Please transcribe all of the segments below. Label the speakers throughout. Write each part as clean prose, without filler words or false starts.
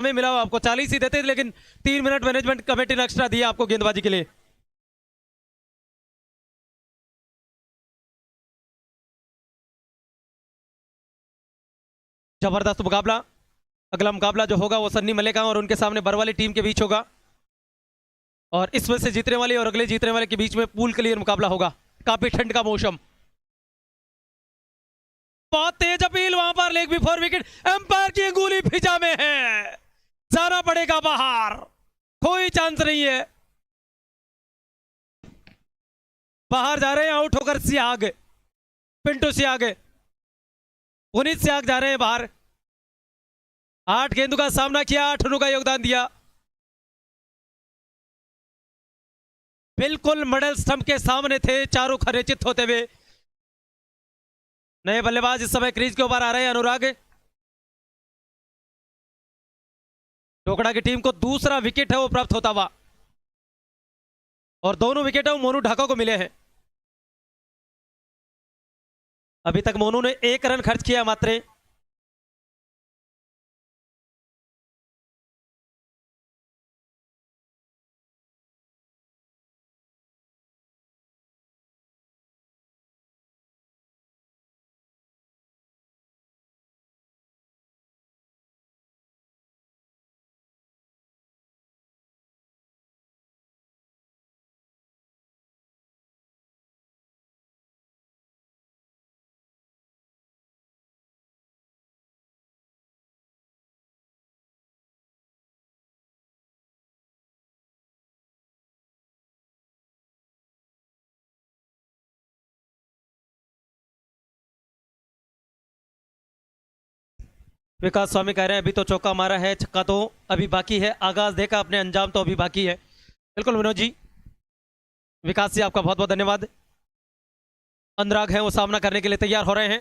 Speaker 1: समय मिला आपको 40 ही देते, लेकिन 3 मिनट मैनेजमेंट कमेटी ने एक्स्ट्रा दिया आपको गेंदबाजी के लिए। जबरदस्त मुकाबला। अगला मुकाबला जो होगा वो सन्नी मलिका और उनके सामने बरवाली टीम के बीच होगा, और इसमें से जीतने वाले और अगले जीतने वाले के बीच में पूल क्लियर मुकाबला होगा। काफी ठंड का मौसम, बहुत तेज अपील वहां पर, लेग बिफोर विकेट, एम्पायर की अंगुली फिजा में है, जाना पड़ेगा बाहर, कोई चांस नहीं है। बाहर जा रहे हैं आउट होकर सियाग, पिंटू सियाग, पुनीत सियाग जा रहे हैं बाहर। 8 गेंदों का सामना किया, 8 रनों का योगदान दिया। बिल्कुल मिडल स्टंप के सामने थे, चारों खरेचित होते हुए। नए बल्लेबाज इस समय क्रीज के ऊपर आ रहे हैं, अनुराग। टोकड़ा की टीम को दूसरा विकेट है वो प्राप्त होता हुआ, और दोनों विकेट है वो मोनू ढाका को मिले हैं। अभी तक मोनू ने 1 रन खर्च किया मात्र। विकास स्वामी कह रहे हैं अभी तो चौका मारा है, छक्का तो अभी बाकी है, आगाज देखा अपने, अंजाम तो अभी बाकी है। बिल्कुल विनोद जी, विकास जी आपका बहुत बहुत धन्यवाद। अनुराग हैं वो सामना करने के लिए तैयार हो रहे हैं।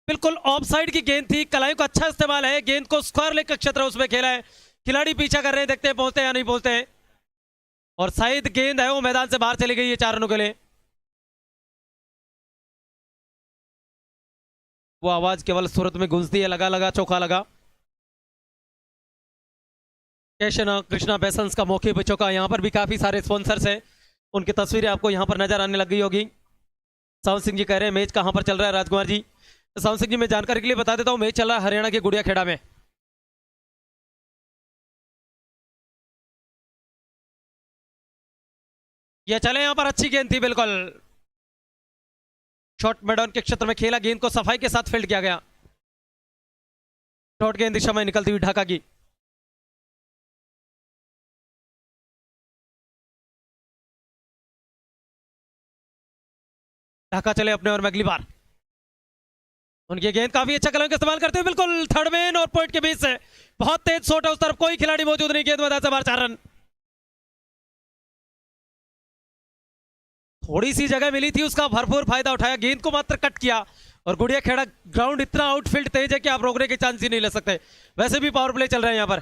Speaker 1: बिल्कुल ऑफ साइड की गेंद थी, कलाइयों का अच्छा इस्तेमाल है, गेंद को स्क्वायर लेग का क्षेत्र उसमें खेला है। खिलाड़ी पीछा कर रहे हैं, देखते हैं पहुंचते हैं या नहीं पहुंचते हैं, और शायद गेंद है वो मैदान से बाहर चली गई है 4 रनों के लिए। वो आवाज केवल सूरत में गूंजती है, लगा लगा चौका लगा। कृष्णा बेसन्स का मौके पर चौका। यहाँ पर भी काफी सारे स्पॉन्सर्स हैं, उनकी तस्वीरें आपको यहाँ पर नजर आने लग गई होगी। सावन सिंह जी कह रहे हैं मैच कहाँ पर चल रहा है राजकुमार जी। सावन सिंह जी मैं जानकारी के लिए बता देता हूँ, मैच चल रहा है हरियाणा के गुड़िया खेड़ा में। ये चले यहाँ पर, अच्छी गेंद थी, बिल्कुल शॉर्ट मैदान के क्षेत्र में खेला, गेंद को सफाई के साथ फील्ड किया गया। शॉर्ट गेंद दिशा में निकलती हुई ढाका की। ढाका चले अपने और में अगली बार। उनकी गेंद काफी अच्छा कलम का इस्तेमाल करते हुए, बिल्कुल थर्ड मैन और पॉइंट के बीच से बहुत तेज शॉट है, उस तरफ कोई खिलाड़ी मौजूद नहीं, गेंद मैदान से बाहर, 4 रन। थोड़ी सी जगह मिली थी, उसका भरपूर फायदा उठाया, गेंद को मात्र कट किया, और गुड़िया खेड़ा ग्राउंड इतना आउटफील्ड तेज है कि आप रोकने के चांस ही नहीं ले सकते। वैसे भी पावर प्ले चल रहे हैं यहां पर।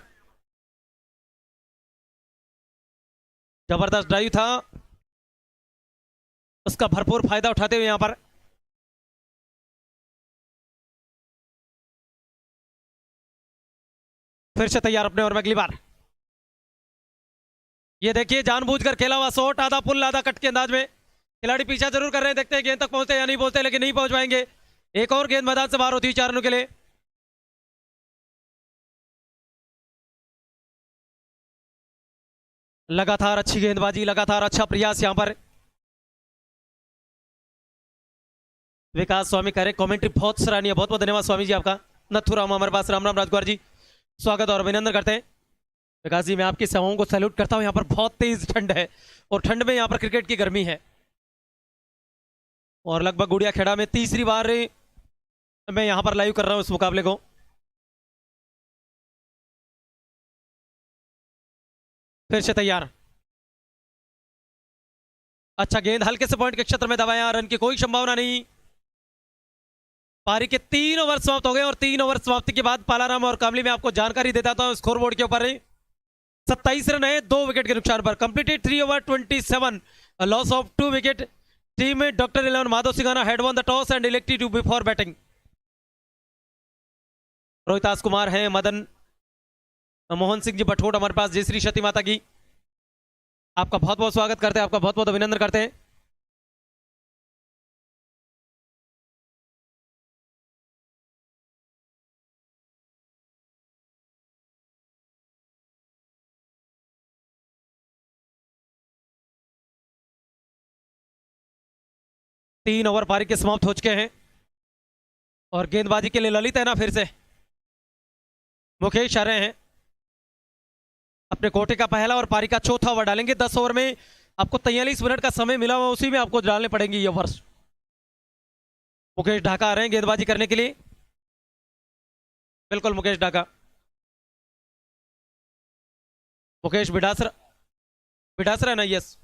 Speaker 1: जबरदस्त ड्राइव था, उसका भरपूर फायदा उठाते हुए यहां पर फिर से तैयार अपने और में अगली बार। ये देखिए जानबूझकर खेला हुआ शॉट, आधा पुल आधा कट के अंदाज में। खिलाड़ी पीछा जरूर कर रहे हैं, देखते हैं गेंद तक पहुंचते या नहीं पहुंचते, लेकिन नहीं पहुंच पाएंगे। एक और गेंद मैदान से बाहर होती है 4 रनों के लिए। लगातार अच्छी गेंदबाजी, लगातार अच्छा प्रयास यहां पर। विकास स्वामी कह रहे कमेंट्री बहुत सराहनीय, बहुत बहुत धन्यवाद स्वामी जी आपका। नथुराम हमारे पास, राम राम राजकुमार जी, स्वागत और अभिनंदन करते हैं। विकास जी मैं आपकी सेवाओं को सैल्यूट करता हूं। यहाँ पर बहुत तेज ठंड है, और ठंड में यहाँ पर क्रिकेट की गर्मी है, और लगभग गुड़िया खेड़ा में तीसरी बार मैं यहाँ पर लाइव कर रहा हूँ इस मुकाबले को। फिर से तैयार, अच्छा गेंद हल्के से पॉइंट के क्षेत्र में दबाया, रन की कोई संभावना नहीं। पारी के 3 ओवर समाप्त हो गए, और 3 ओवर समाप्ति के बाद पालाराम और कामली में आपको जानकारी देता था स्कोर बोर्ड के ऊपर। 27 रन है 2 विकेट के नुकसान पर। Completed 3 over 27, loss of 2 wicket. Team में doctor 11 Madhav Singhana had won the toss and elected to before batting. Rohitas Kumar हैं, मदन मोहन सिंह जी बठोट हमारे पास, जय श्री सती माता की। आपका बहुत बहुत स्वागत करते हैं, आपका बहुत बहुत अभिनंदन करते हैं। तीन ओवर पारी के समाप्त हो चुके हैं और गेंदबाजी के लिए ललित है ना, फिर से मुकेश आ रहे हैं। अपने कोटे का पहला और पारी का चौथा ओवर डालेंगे। 10 ओवर में आपको 43 मिनट का समय मिला हुआ, उसी में आपको डालने पड़ेंगे ये ओवर्स। मुकेश ढाका आ रहे हैं गेंदबाजी करने के लिए। बिल्कुल मुकेश ढाका, मुकेश बिडासरा, बिडासरा ना, यस।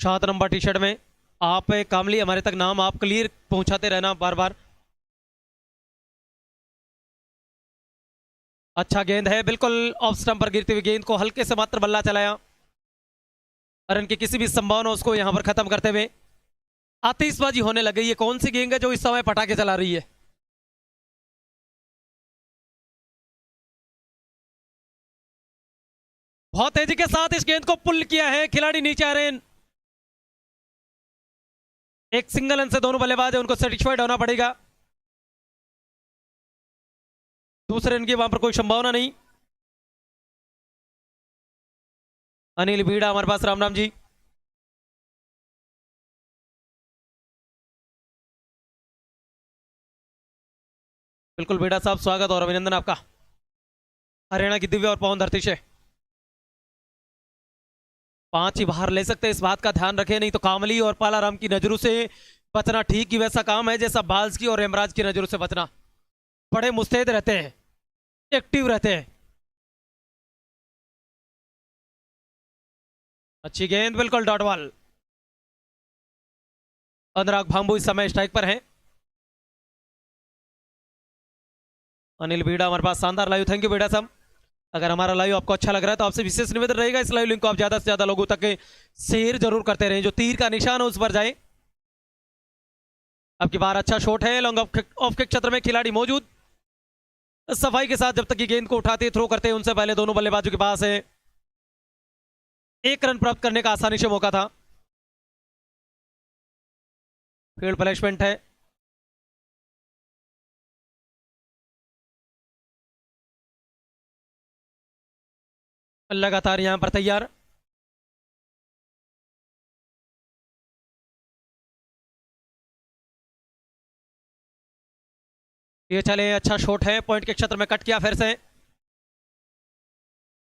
Speaker 1: सात नंबर टी शर्ट में आप कामली, हमारे तक नाम आप क्लियर पहुंचाते रहना बार बार। अच्छा गेंद है, बिल्कुल ऑफ स्टंप पर गिरती हुई गेंद को हल्के से मात्र बल्ला चलाया। रन की किसी भी संभावना उसको यहां पर खत्म करते हुए आतिशबाजी होने लग गई। ये कौन सी गेंद है जो इस समय पटाखे चला रही है? बहुत तेजी के साथ इस गेंद को पुल किया है, खिलाड़ी नीचे आ रहे हैं। एक सिंगल रन से दोनों बल्लेबाज है, उनको सेटिस्फाइड होना पड़ेगा। दूसरे रन की वहां पर कोई संभावना नहीं। अनिल भीड़ा हमारे पास, राम राम जी। बिल्कुल भीड़ा साहब, स्वागत और अभिनंदन आपका हरियाणा की दिव्य और पवन धरती से। 5 ही बाहर ले सकते हैं, इस बात का ध्यान रखें, नहीं तो कामली और पालाराम की नजरों से बचना ठीक ही वैसा काम है जैसा बाल्स की और हेमराज की नजरों से बचना। बड़े मुस्तैद रहते हैं, एक्टिव रहते हैं। अच्छी गेंद, बिल्कुल डॉट बॉल। अनुराग भांबू इस समय स्ट्राइक पर हैं। अनिल भीड़ा हमारे पास, शानदार लाइव, थैंक यू भीड़ा साहब। अगर हमारा लाइव आपको अच्छा लग रहा है तो आपसे विशेष निवेदन रहेगा, इस लाइव लिंक को आप ज्यादा से ज्यादा लोगों तक शेयर जरूर करते रहें। जो तीर का निशान है उस पर जाए। अब की बार अच्छा शॉट है, लॉन्ग ऑफ किक क्षेत्र में खिलाड़ी मौजूद। सफाई के साथ जब तक ये गेंद को उठाते थ्रो करते हैं, उनसे पहले दोनों बल्लेबाजों के पास है एक रन प्राप्त करने का आसानी से मौका था। फील्ड प्लेसमेंट है, लगातार यहां पर तैयार। ये चले, अच्छा शॉट है, पॉइंट के क्षेत्र में कट किया फिर से।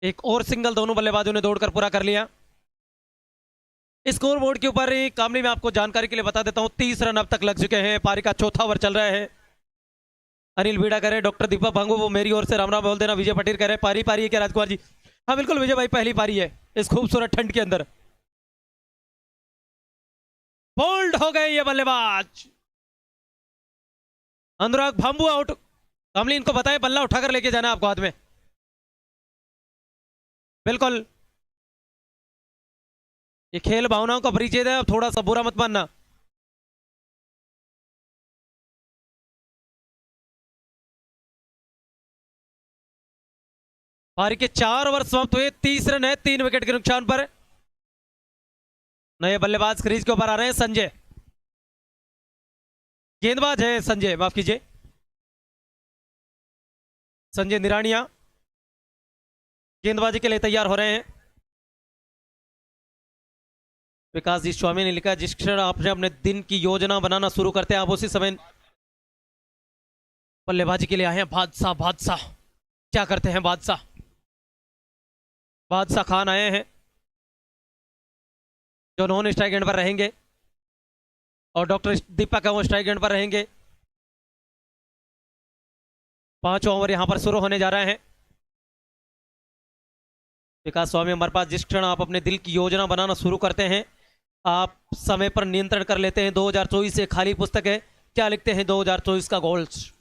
Speaker 1: एक और सिंगल दोनों बल्लेबाजों ने दौड़कर पूरा कर लिया। स्कोर बोर्ड के ऊपर कामली में आपको जानकारी के लिए बता देता हूं, 30 रन अब तक लग चुके हैं। पारी का चौथा ओवर चल रहा है। अनिल भीड़ा कह रहे, डॉक्टर दीपक भांगू वो मेरी ओर से राम राम बोल देना। विजय पटेल कह रहे पारी पारी है क्या राजकुमार जी? हाँ बिल्कुल विजय भाई, पहली पारी है इस खूबसूरत ठंड के अंदर। बोल्ड हो गए ये बल्लेबाज। अनुराग भांबू आउट। कामली इनको बताए बल्ला उठाकर लेके जाना आपको हाथ में। बिल्कुल, ये खेल भावनाओं का परिचय है, थोड़ा सा बुरा मत मानना। पारी के 4 ओवर समाप्त हुए, 30 रन है 3 विकेट के नुकसान पर। नए बल्लेबाज क्रीज के ऊपर आ रहे हैं, संजय। गेंदबाज है संजय, माफ कीजिए, संजय निरानिया गेंदबाजी के लिए तैयार हो रहे हैं। विकास जी स्वामी ने लिखा, जिस क्षण आपने अपने दिन की योजना बनाना शुरू करते हैं, आप उसी समय बल्लेबाजी के लिए आए हैं। बादशाह, बादशाह क्या करते हैं बादशाह? बादशाह खान आए हैं जो नॉन स्ट्राइक एंड पर रहेंगे और डॉक्टर दीपक है वो स्ट्राइक एंड पर रहेंगे। 5 ओवर यहां पर शुरू होने जा रहे हैं। विकास स्वामी हमारे पास, जिस क्षण आप अपने दिल की योजना बनाना शुरू करते हैं, आप समय पर नियंत्रण कर लेते हैं। 2024 से खाली पुस्तक है, क्या लिखते हैं 2024 का गोल्स?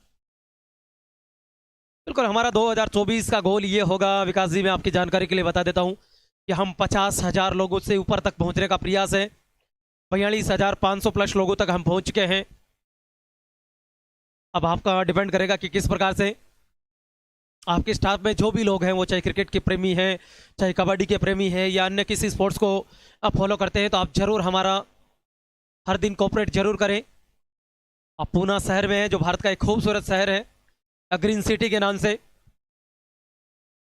Speaker 1: बिल्कुल, हमारा 2024 का गोल ये होगा विकास जी, मैं आपकी जानकारी के लिए बता देता हूं कि हम 50,000 लोगों से ऊपर तक पहुंचने का प्रयास है। 42,500 प्लस लोगों तक हम पहुंच चुके हैं। अब आपका डिपेंड करेगा कि किस प्रकार से आपके स्टाफ में जो भी लोग हैं, वो चाहे क्रिकेट के प्रेमी हैं, चाहे कबड्डी के प्रेमी हैं, या अन्य किसी स्पोर्ट्स को आप फॉलो करते हैं, तो आप जरूर हमारा हर दिन कोऑपरेट जरूर करें। आप पूना शहर में है, जो भारत का एक खूबसूरत शहर है ग्रीन सिटी के नाम से,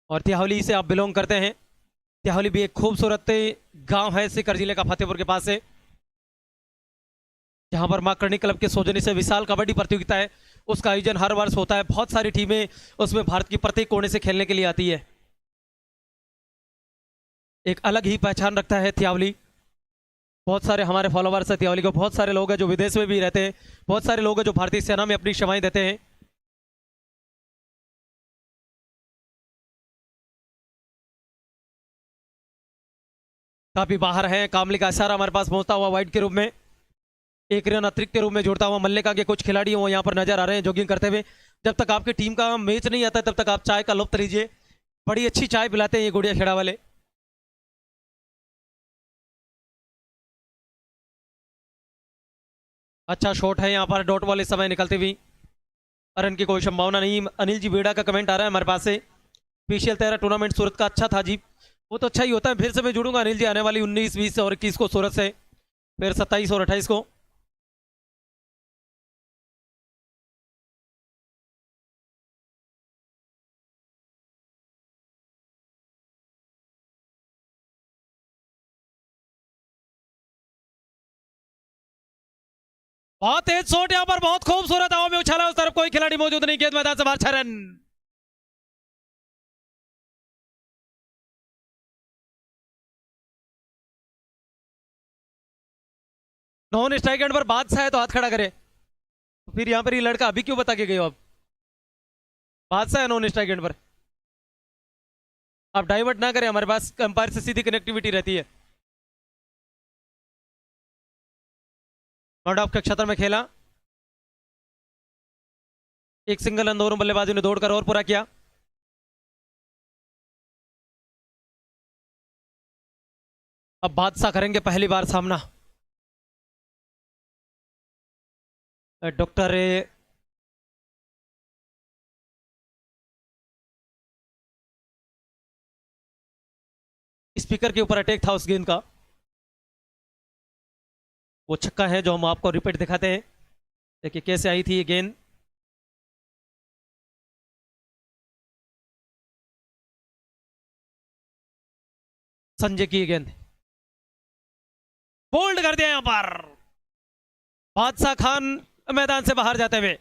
Speaker 1: और तिहावली से आप बिलोंग करते हैं। तिहावली भी एक खूबसूरत गांव है सीकर जिले का, फतेहपुर के पास है, जहां पर मां करणी क्लब के सौजन्य से विशाल कबड्डी प्रतियोगिता है। उसका आयोजन हर वर्ष होता है। बहुत सारी टीमें उसमें भारत की प्रत्येक कोने से खेलने के लिए आती है। एक अलग ही पहचान रखता है तिहावली। बहुत सारे हमारे फॉलोवर्स है तिहावली को, बहुत सारे लोग हैं जो विदेश में भी रहते हैं, बहुत सारे लोग हैं जो भारतीय सेना में अपनी सेवाएं देते हैं। काफी बाहर है, कामली का इशारा हमारे पास पहुंचता हुआ वाइट के रूप में, एक रन अतिरिक्त के रूप में जुड़ता हुआ मल्लिका के कुछ खिलाड़ी वो यहाँ पर नजर आ रहे हैं जॉगिंग करते हुए। जब तक आपकी टीम का मैच नहीं आता तब तक आप चाय का लुत्फ लीजिए। बड़ी अच्छी चाय पिलाते हैं ये गुड़िया खेड़ा वाले। अच्छा शॉट है यहाँ पर, डॉट वाले समय निकलते हुई रन की कोई संभावना नहीं। अनिल जी बेड़ा का कमेंट आ रहा है हमारे पास से, पीसीएल 13 टूर्नामेंट सूरत का अच्छा था जी। वो तो अच्छा ही होता है। फिर से मैं जुड़ूंगा अनिल जी आने वाली 19, 20 और 21 को सूरत से, फिर 27 और 28 को। बहुत तेज शॉट यहाँ पर, बहुत खूबसूरत हवा में उछाला, उस तरफ कोई खिलाड़ी मौजूद नहीं, गेंद मैदान से बाहर, 6 रन। नॉन स्ट्राइक एंड पर बादशाह है तो हाथ खड़ा करे। तो फिर यहाँ पर ये लड़का अभी क्यों बता के गए हो आप? बादशाह है नॉन स्ट्राइक एंड पर। आप डाइवर्ट ना करें, हमारे पास अंपायर से सीधी कनेक्टिविटी रहती है। नॉट ऑफ के क्षेत्र में खेला, एक सिंगल रन दोनों बल्लेबाजों ने दौड़कर और पूरा किया। अब बादशाह करेंगे पहली बार सामना। डॉक्टर स्पीकर के ऊपर अटैक था उस गेंद का। वो छक्का है जो हम आपको रिपीट दिखाते हैं। देखिए कैसे आई थी ये गेंद। संजय की गेंद बोल्ड कर दिया यहां पर, बादशाह खान मैदान से बाहर जाते हुए।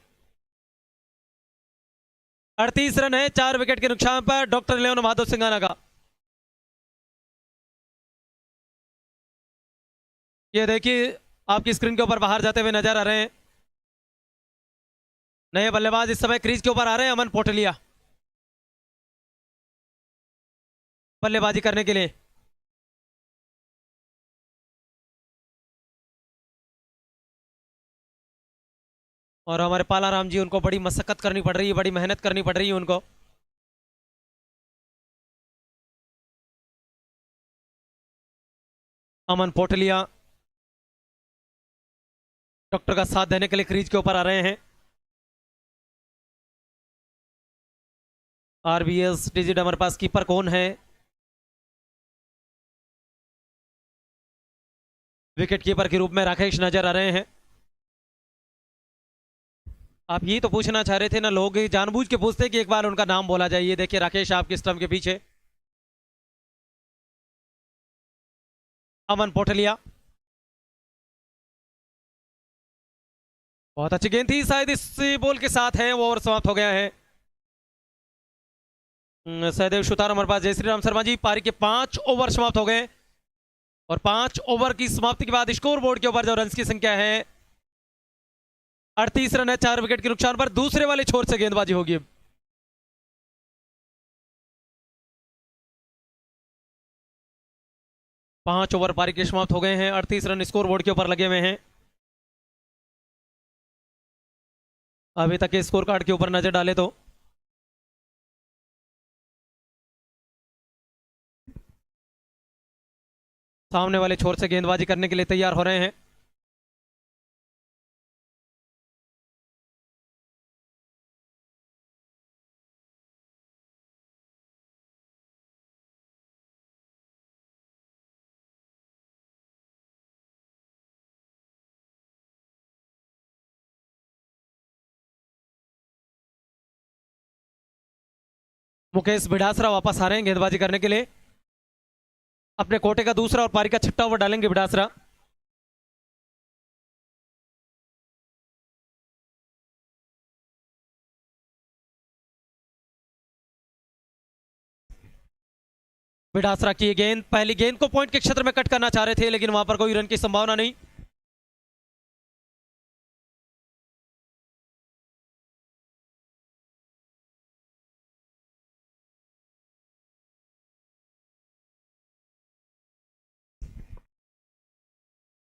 Speaker 1: 38 रन है 4 विकेट के नुकसान पर डॉक्टर लेवन माधव सिंघाना का। ये देखिए आपकी स्क्रीन के ऊपर बाहर जाते हुए नजर आ रहे हैं। नए बल्लेबाज इस समय क्रीज के ऊपर आ रहे हैं, अमन पोटलिया बल्लेबाजी करने के लिए। और हमारे पाला राम जी, उनको बड़ी मशक्कत करनी पड़ रही है, बड़ी मेहनत करनी पड़ रही है उनको। अमन पोटलिया डॉक्टर का साथ देने के लिए क्रीज के ऊपर आ रहे हैं। आरबीएस डिजिट हमारे पास कीपर कौन है? विकेट कीपर के रूप में राकेश नजर आ रहे हैं। आप ये तो पूछना चाह रहे थे ना, लोग जानबूझ के पूछते कि एक बार उनका नाम बोला जाए। ये देखिए राकेश आपके स्टंप के पीछे, अमन पोटलिया। बहुत अच्छी गेंद थी, शायद इस बॉल के साथ है वो ओवर समाप्त हो गया है। सहदेव सुतार हमारे पास, जय श्री राम शर्मा जी। पारी के 5 ओवर समाप्त हो गए और 5 ओवर की समाप्ति के बाद स्कोर बोर्ड के ऊपर जो रन की संख्या है 38 रन है 4 विकेट के नुकसान पर। दूसरे वाले छोर से गेंदबाजी होगी। 5 ओवर पारी के समाप्त हो गए हैं, 38 रन स्कोर बोर्ड के ऊपर लगे हुए हैं। अभी तक के स्कोर कार्ड के ऊपर नजर डाले तो सामने वाले छोर से गेंदबाजी करने के लिए तैयार हो रहे हैं। मुकेश बिडासरा वापस आ रहे हैं गेंदबाजी करने के लिए। अपने कोटे का दूसरा और पारी का छठा ओवर डालेंगे बिडासरा। बिडासरा की गेंद, पहली गेंद को पॉइंट के क्षेत्र में कट करना चाह रहे थे, लेकिन वहां पर कोई रन की संभावना नहीं।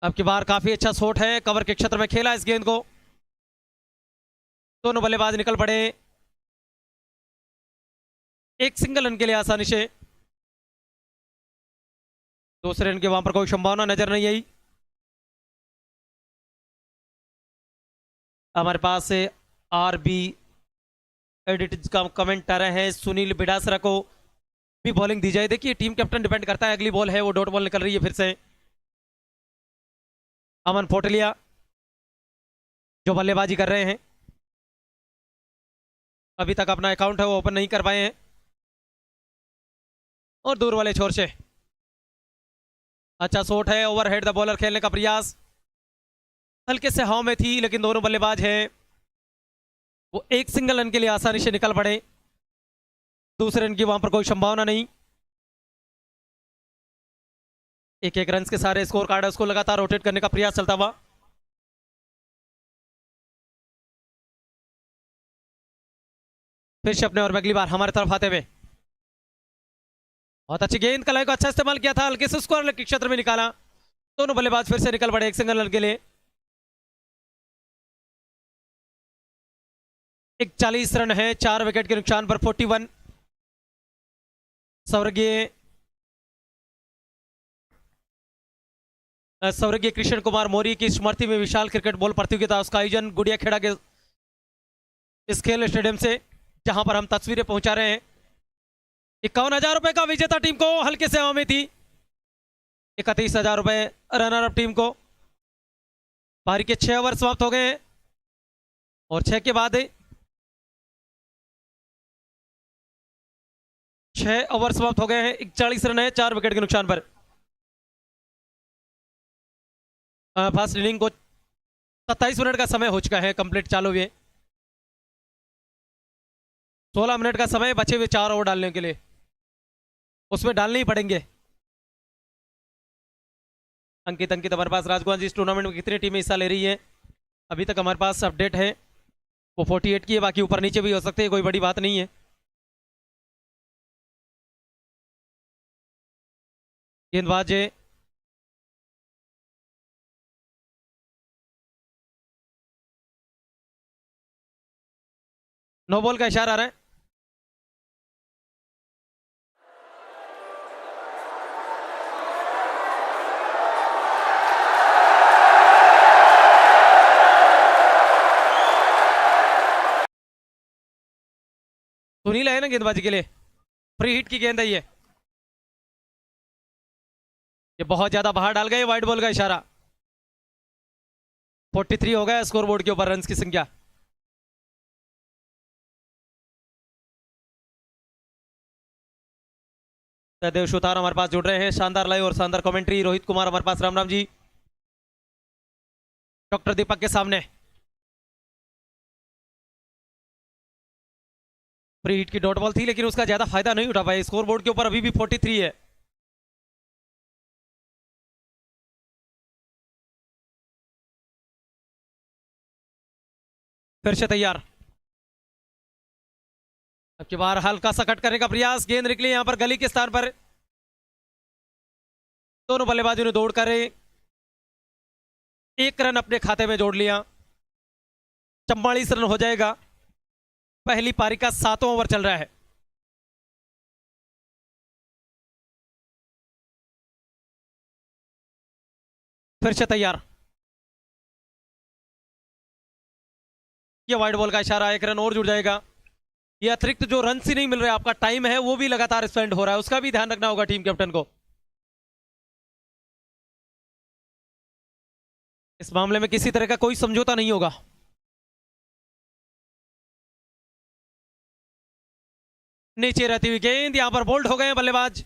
Speaker 1: अब की बार काफी अच्छा शॉट है, कवर के क्षेत्र में खेला इस गेंद को। दोनों बल्लेबाज निकल पड़े, एक सिंगल रन के लिए आसानी से। दूसरे रन की वहां पर कोई संभावना नजर नहीं आई। हमारे पास से आरबी एडिट का कमेंट आ रहे हैं, सुनील बिडासरा को भी बॉलिंग दी जाए। देखिए टीम कैप्टन डिपेंड करता है, अगली बॉल है वो डॉट बॉल निकल रही है फिर से। अमन पोटलिया जो बल्लेबाजी कर रहे हैं, अभी तक अपना अकाउंट है वो ओपन नहीं कर पाए हैं। और दूर वाले छोर से अच्छा शॉट है, ओवरहेड द बॉलर खेलने का प्रयास, हल्के से हवा में थी, लेकिन दोनों बल्लेबाज हैं वो एक सिंगल रन के लिए आसानी से निकल पड़े। दूसरे रन की वहां पर कोई संभावना नहीं। एक एक रन के सारे स्कोर कार्ड है उसको लगातार रोटेट करने का प्रयास चलता हुआ। फिर से अपने और में अगली बार हमारे तरफ आते हुए, बहुत अच्छी गेंद, कलाई को अच्छा इस्तेमाल किया था, हल्के से स्कोर के क्षेत्र में निकाला। दोनों बल्लेबाज फिर से निकल पड़े एक सिंगल रन के लिए। 41 रन है, 4 विकेट के नुकसान पर 41। स्वर्गीय कृष्ण कुमार मौर्य की स्मृति में विशाल क्रिकेट बॉल प्रतियोगिता उसका आयोजन गुड़िया खेड़ा के इस खेल स्टेडियम से, जहां पर हम तस्वीरें पहुंचा रहे हैं। 51,000 रुपए का विजेता टीम को हल्के से हवा में थी, 31,000 रुपए रनर अप टीम को। पारी के 6 ओवर समाप्त हो गए हैं और 6 के बाद 6 ओवर समाप्त हो गए हैं। 41 रन है, 4 विकेट के नुकसान पर। फर्स्ट इनिंग को 27 मिनट का समय हो चुका है कंप्लीट चालू हुए। 16 मिनट का समय बचे हुए 4 ओवर डालने के लिए, उसमें डालने ही पड़ेंगे। अंकित हमारे पास राजकुमार जी इस टूर्नामेंट में कितनी टीमें हिस्सा ले रही है, अभी तक हमारे पास अपडेट है वो 48 की है, बाकी ऊपर नीचे भी हो सकते हैं, कोई बड़ी बात नहीं है। गेंदबाज नो बॉल का इशारा आ रहा है। सुनील है ना गेंदबाजी के लिए, फ्री हिट की गेंद है ये बहुत ज्यादा बाहर डाल गए, वाइड बॉल का इशारा। 43 हो गया स्कोर बोर्ड के ऊपर रन की संख्या। देव सुतार हमारे पास जुड़ रहे हैं, शानदार लाइव और शानदार कमेंट्री। रोहित कुमार हमारे पास, राम राम जी। डॉक्टर दीपक के सामने फ्री हिट की डॉट बॉल थी, लेकिन उसका ज्यादा फायदा नहीं उठा पाए। स्कोर बोर्ड के ऊपर अभी भी 43 है। फिर से तैयार, अब की बार हल्का सा कट करने का प्रयास, गेंद निकली यहां पर गली के स्थान पर। दोनों बल्लेबाजों ने दौड़ कर एक रन अपने खाते में जोड़ लिया। 44 रन हो जाएगा। पहली पारी का 7वां ओवर चल रहा है। फिर से तैयार, ये वाइड बॉल का इशारा, एक रन और जुड़ जाएगा। ये अतिरिक्त जो रन ही नहीं मिल रहे, आपका टाइम है वो भी लगातार स्पेंड हो रहा है, उसका भी ध्यान रखना होगा टीम कैप्टन को। इस मामले में किसी तरह का कोई समझौता नहीं होगा। नीचे रहती हुई गेंद, यहां पर बोल्ड हो गए बल्लेबाज।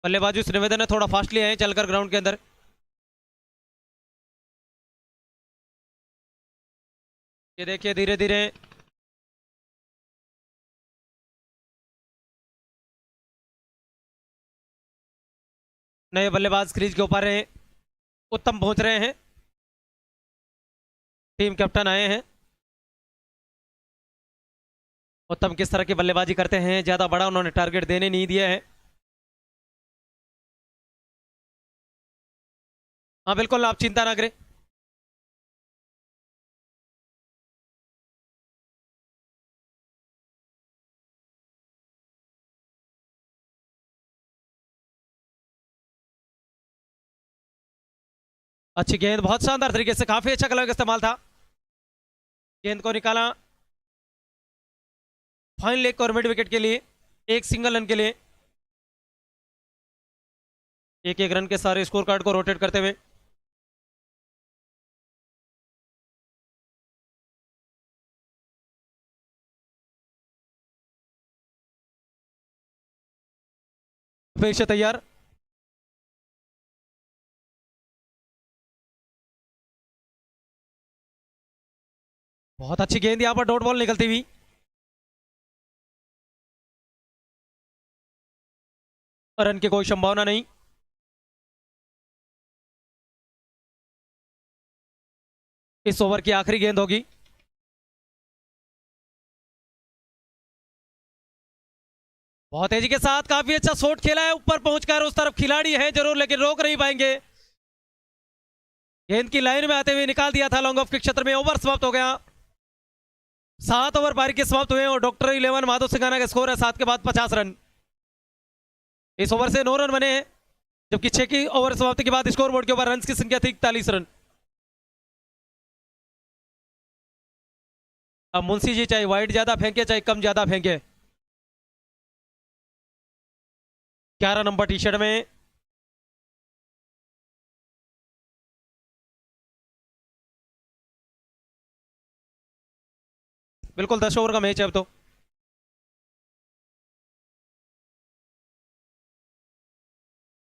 Speaker 1: बल्लेबाजों से निवेदन है थोड़ा फास्टली आए चलकर ग्राउंड के अंदर। ये देखिए धीरे धीरे नए बल्लेबाज क्रीज के ऊपर हैं। उत्तम पहुंच रहे हैं, टीम कैप्टन आए हैं। उत्तम किस तरह की बल्लेबाजी करते हैं, ज्यादा बड़ा उन्होंने टारगेट देने नहीं दिया है। हाँ बिल्कुल, आप चिंता ना करें। अच्छी गेंद, बहुत शानदार तरीके से, काफी अच्छा कलर का इस्तेमाल था। गेंद को निकाला फाइन लेग और मिड विकेट के लिए, एक सिंगल रन के लिए। एक एक रन के सारे स्कोर कार्ड को रोटेट करते हुए फिर से तैयार। बहुत अच्छी गेंद, यहां पर डॉट बॉल निकलती हुई। रन की कोई संभावना नहीं। इस ओवर की आखिरी गेंद होगी। बहुत तेजी के साथ काफी अच्छा शॉट खेला है, ऊपर पहुंचकर उस तरफ खिलाड़ी है जरूर लेकिन रोक नहीं पाएंगे। गेंद की लाइन में आते हुए निकाल दिया था लॉन्ग ऑफ के क्षेत्र में। ओवर समाप्त हो गया। 7 ओवर पारी के समाप्त हुए और डॉक्टर 11 माधव सिंघाना का स्कोर है 7 के बाद 50 रन। इस ओवर से 9 रन बने हैं, जबकि 6 की ओवर समाप्ति के बाद स्कोर बोर्ड के ऊपर रन की संख्या थी 41 रन। अब मुंशी जी चाहे वाइड ज्यादा फेंके चाहे कम ज्यादा फेंके, 11 नंबर टी शर्ट में बिल्कुल 10 ओवर का मैच है अब तो।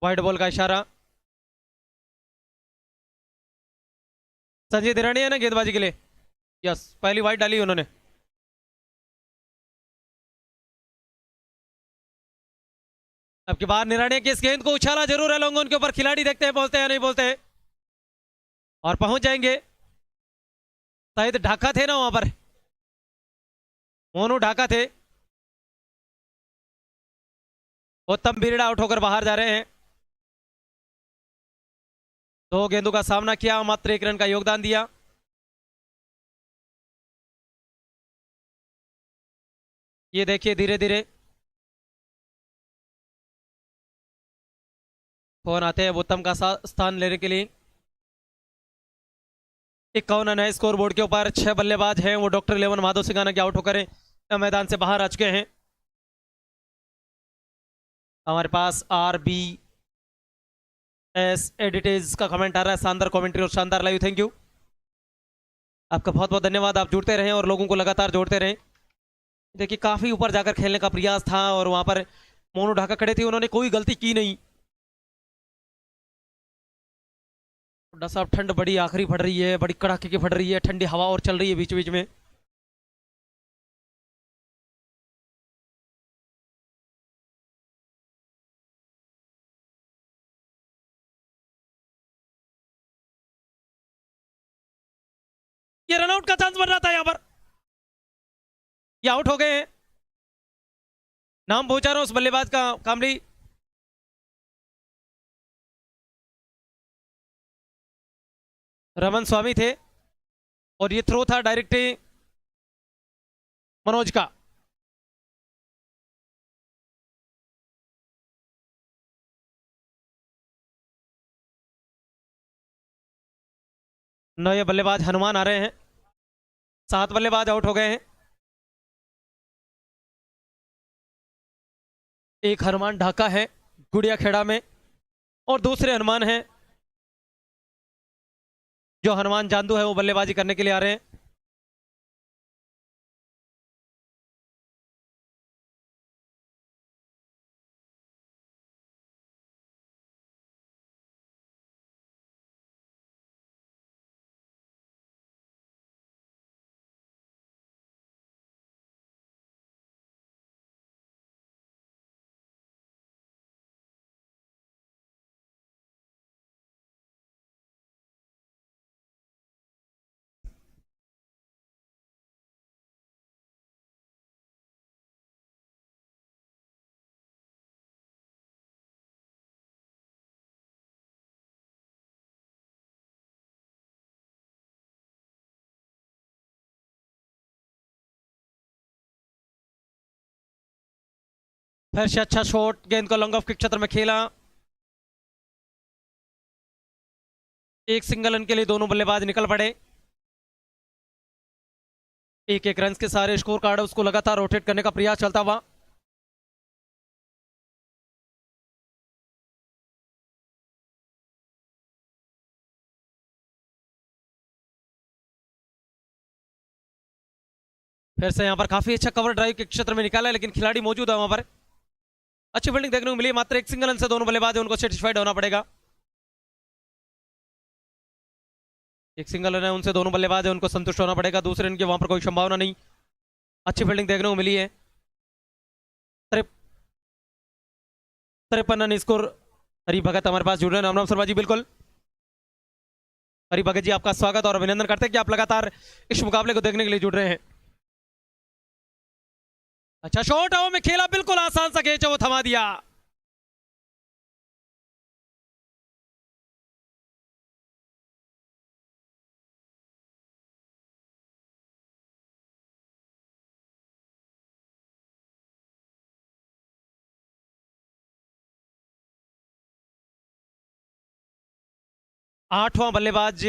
Speaker 1: वाइड बॉल का इशारा। संजय दिरानी है ना गेंदबाजी के लिए। यस, पहली वाइड डाली उन्होंने। अब की बार निराने की इस गेंद को उछाला जरूर है लॉन्ग ऑन के ऊपर। खिलाड़ी देखते हैं बोलते हैं नहीं बोलते हैं, और पहुंच जाएंगे। शायद ढाका थे ना वहां पर, मोनू ढाका थे। उत्तम बिरड़ा आउट होकर बाहर जा रहे हैं। 2 गेंदों का सामना किया, मात्र 1 रन का योगदान दिया। ये देखिए धीरे धीरे फोन आते हैं उत्तम का स्थान लेने के लिए। 51 रन है स्कोर बोर्ड के ऊपर। 6 बल्लेबाज हैं, वो डॉक्टर 11 माधव सिंघाना के आउट होकर मैदान से बाहर आ चुके हैं। हमारे पास RBS एडिटेज का कमेंट आ रहा है, शानदार कमेंट्री और शानदार लाइव। थैंक यू, आपका बहुत बहुत धन्यवाद। आप जुड़ते रहें और लोगों को लगातार जोड़ते रहें। देखिए काफी ऊपर जाकर खेलने का प्रयास था और वहां पर मोनू ढाका खड़े थे, उन्होंने कोई गलती की नहीं। साहब ठंड बड़ी आखिरी पड़ रही है, बड़ी कड़ाके की पड़ रही है, ठंडी हवा और चल रही है बीच बीच में। ये रनआउट का चांस बन रहा था, यहां पर ये आउट हो गए हैं। नाम पहुंचा रहा हूं उस बल्लेबाज का, कामली। रमन स्वामी थे और ये थ्रो था डायरेक्ट मनोज का। नए बल्लेबाज हनुमान आ रहे हैं। 7 बल्लेबाज आउट हो गए हैं। एक हनुमान ढाका है गुड़िया खेड़ा में, और दूसरे हनुमान हैं जो हनुमान जांदू है, वो बल्लेबाजी करने के लिए आ रहे हैं। फिर से अच्छा शॉट, गेंद को लॉन्ग ऑफ के क्षेत्र में खेला। एक सिंगल रन के लिए दोनों बल्लेबाज निकल पड़े। एक एक रन के सारे स्कोर कार्ड उसको लगातार रोटेट करने का प्रयास चलता हुआ। फिर से यहां पर काफी अच्छा कवर ड्राइव के क्षेत्र में निकाला है, लेकिन खिलाड़ी मौजूद है वहां पर। अच्छी फील्डिंग देखने को मिली। मात्र एक सिंगल रन से दोनों बल्लेबाज उनको सेटिस्फाइड होना पड़ेगा। एक सिंगल रन है, उनसे दोनों बल्लेबाज है उनको संतुष्ट होना पड़ेगा। दूसरे रन की वहां पर कोई संभावना नहीं। अच्छी फील्डिंग देखने को मिली है। 53 रन स्कोर। हरी भगत हमारे पास जुड़ रहे हैं। राम राम शर्मा जी। बिल्कुल हरी भगत जी, आपका स्वागत और अभिनंदन करते हैं कि आप लगातार इस मुकाबले को देखने के लिए जुड़ रहे हैं। अच्छा शॉट हवा में खेला, बिल्कुल आसान सा कैच है, वो थमा दिया। आठवां बल्लेबाज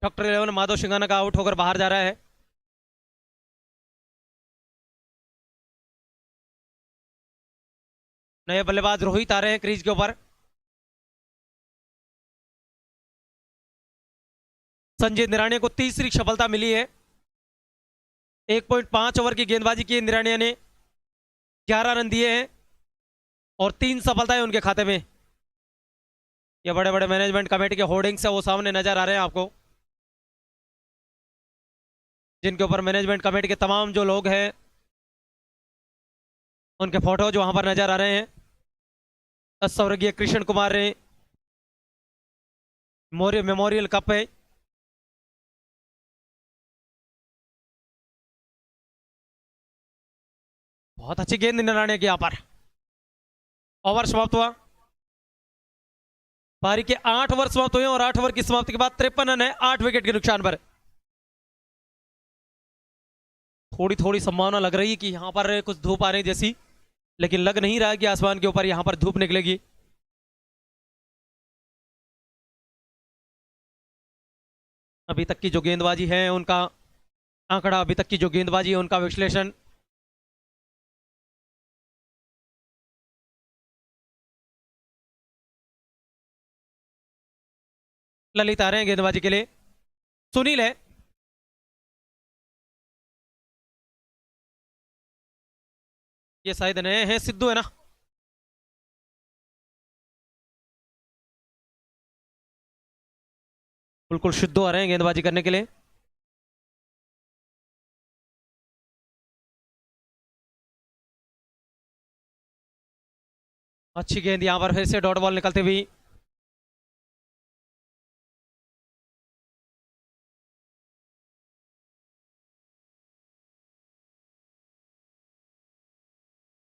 Speaker 1: डॉक्टर 11 माधव सिंघाना का आउट होकर बाहर जा रहा है। नए बल्लेबाज रोहित आ रहे हैं क्रीज के ऊपर। संजय निराणिया को तीसरी सफलता मिली है। 1.5 ओवर की गेंदबाजी की निराणिया ने 11 रन दिए हैं और 3 सफलताएं उनके खाते में। ये बड़े बड़े मैनेजमेंट कमेटी के होर्डिंग्स है वो सामने नजर आ रहे हैं आपको, जिनके ऊपर मैनेजमेंट कमेटी के तमाम जो लोग हैं उनके फोटो जो वहां पर नजर आ रहे हैं। स्वर्गीय कृष्ण कुमार ने मौर्य मेमोरियल कप है। बहुत अच्छी गेंद निराणे की यहां पर। ओवर समाप्त हुआ। पारी के 8 ओवर समाप्त हुए और 8 ओवर की समाप्ति के बाद 53 रन है 8 विकेट के नुकसान पर। थोड़ी थोड़ी संभावना लग रही है कि यहां पर कुछ धूप आने जैसी, लेकिन लग नहीं रहा है कि आसमान के ऊपर यहां पर धूप निकलेगी। अभी तक की जो गेंदबाजी है उनका आंकड़ा, अभी तक की जो गेंदबाजी है उनका विश्लेषण। ललित आ रहे हैं गेंदबाजी के लिए। सुनील है। ये शायद नए हैं, सिद्धू है ना। बिल्कुल सिद्धू आ रहे हैं गेंदबाजी करने के लिए। अच्छी गेंद यहां पर फिर से डॉट बॉल निकलते हुई।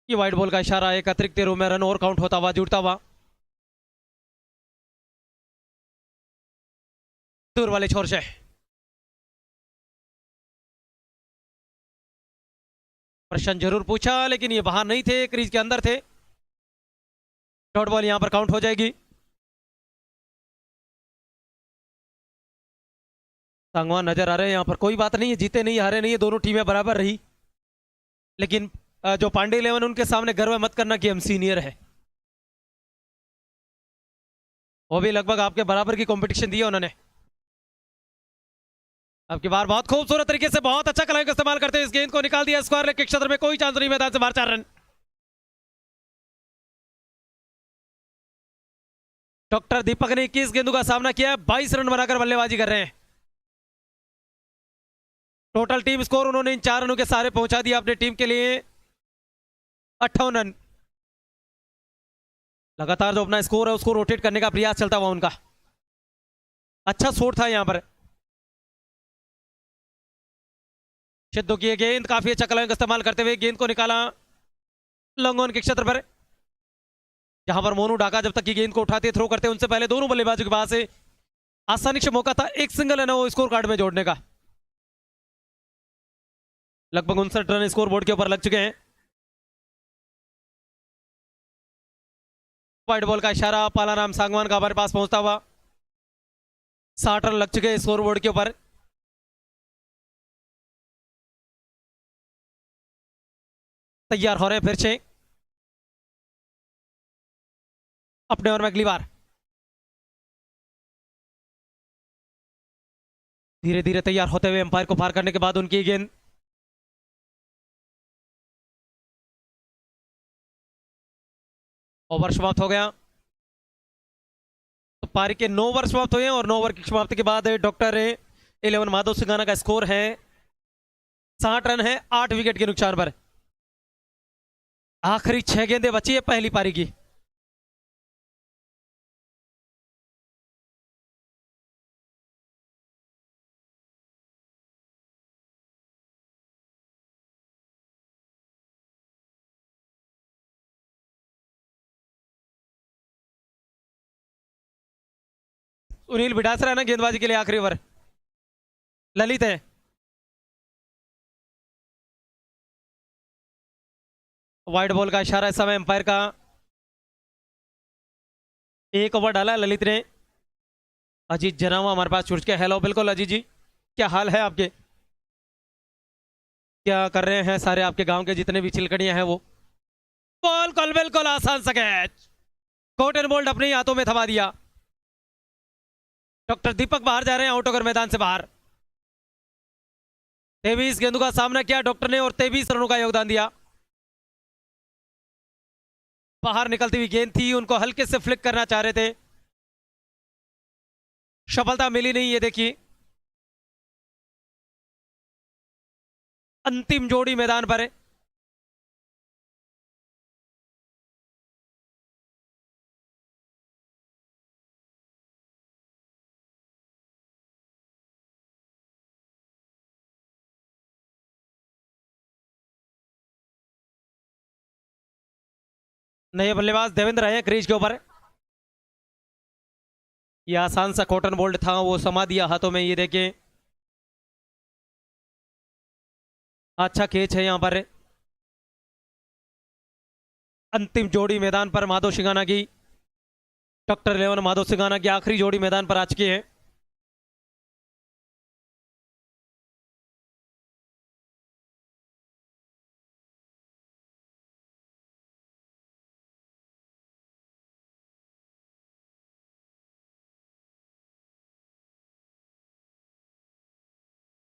Speaker 1: ये वाइट बॉल का इशारा, एक अतिरिक्त रूम में रन और काउंट होता हुआ, जुड़ता हुआ। दूर वाले छोर से प्रश्न जरूर पूछा, लेकिन ये बाहर नहीं थे, क्रीज के अंदर थे। डॉट बॉल यहां पर काउंट हो जाएगी। सांगवान नजर आ रहे हैं यहाँ पर। कोई बात नहीं है, जीते नहीं हारे नहीं है, दोनों टीमें बराबर रही। लेकिन जो पांडे 11 उनके सामने गर्व मत करना कि हम सीनियर है। वो भी लगभग आपके बराबर की कंपटीशन दी है उन्होंने। अब की बार बहुत खूबसूरत तरीके से बहुत अच्छा कलाइंग का इस्तेमाल करते हुए इस गेंद को निकाल दिया स्क्वायर लेग के क्षेत्र में। कोई चांस नहीं, मैदान से बाहर 4 रन। डॉक्टर दीपक ने 21 गेंदों का सामना किया, 22 रन बनाकर बल्लेबाजी कर रहे हैं। टोटल टीम स्कोर उन्होंने इन 4 रनों के सहारे पहुंचा दिया अपनी टीम के लिए 58 रन। लगातार जो अपना स्कोर है उसको रोटेट करने का प्रयास चलता हुआ उनका। अच्छा शॉट था यहां पर। सिद्धू की गेंद काफी अच्छा कलाइंग का इस्तेमाल करते हुए गेंद को निकाला लॉन्ग ऑन के क्षेत्र पर, जहां पर मोनू ढाका जब तक की गेंद को उठाते थ्रो करते उनसे पहले दोनों बल्लेबाजों के पास से आसानी से मौका था एक सिंगल है ना वो स्कोर कार्ड में जोड़ने का। लगभग 59 रन स्कोर बोर्ड के ऊपर लग चुके हैं। वाइट बॉल का इशारा पालाराम सांगवान का हमारे पास पहुंचता हुआ। 60 रन लग चुके हैं स्कोर बोर्ड के ऊपर। तैयार हो रहे हैं फिर से अपने ओवर में अगली बार। धीरे धीरे तैयार होते हुए एम्पायर को पार करने के बाद उनकी गेंद ओवर समाप्त हो गया। तो पारी के 9 ओवर समाप्त हुए हैं और 9 ओवर की समाप्ति के बाद डॉक्टर 11 माधव सिंघाना का स्कोर है 60 रन है 8 विकेट के नुकसान पर। आखिरी 6 गेंदें बची है पहली पारी की। सुनील बिडासरा है ना गेंदबाजी के लिए आखिरी ओवर। ललित है। वाइड बॉल का इशारा इस समय एम्पायर का। एक ओवर डाला ललित ने। अजीत जनावा हमारे पास छुट के। हेलो, बिल्कुल अजीत जी, क्या हाल है आपके? क्या कर रहे हैं सारे आपके गांव के जितने भी चिलकड़ियां हैं वो? बिल्कुल बिल्कुल आसान सा कैच, कोट एंड बोल्ड अपने ही हाथों में थमा दिया। डॉक्टर दीपक बाहर जा रहे हैं आउट होकर मैदान से बाहर। 23 गेंदों का सामना किया डॉक्टर ने और 23 रनों का योगदान दिया। बाहर निकलती हुई गेंद थी, उनको हल्के से फ्लिक करना चाह रहे थे, सफलता मिली नहीं। ये देखिए अंतिम जोड़ी मैदान पर है। नए बल्लेबाज देवेंद्र है क्रीज के ऊपर। ये आसान सा कॉटन बोल्ट था, वो समा दिया हाथों में। ये देखिए अच्छा कैच है यहां पर। अंतिम जोड़ी मैदान पर माधव सिंघाना की, डॉक्टर 11 माधव सिंघाना की आखिरी जोड़ी मैदान पर आ चुकी है।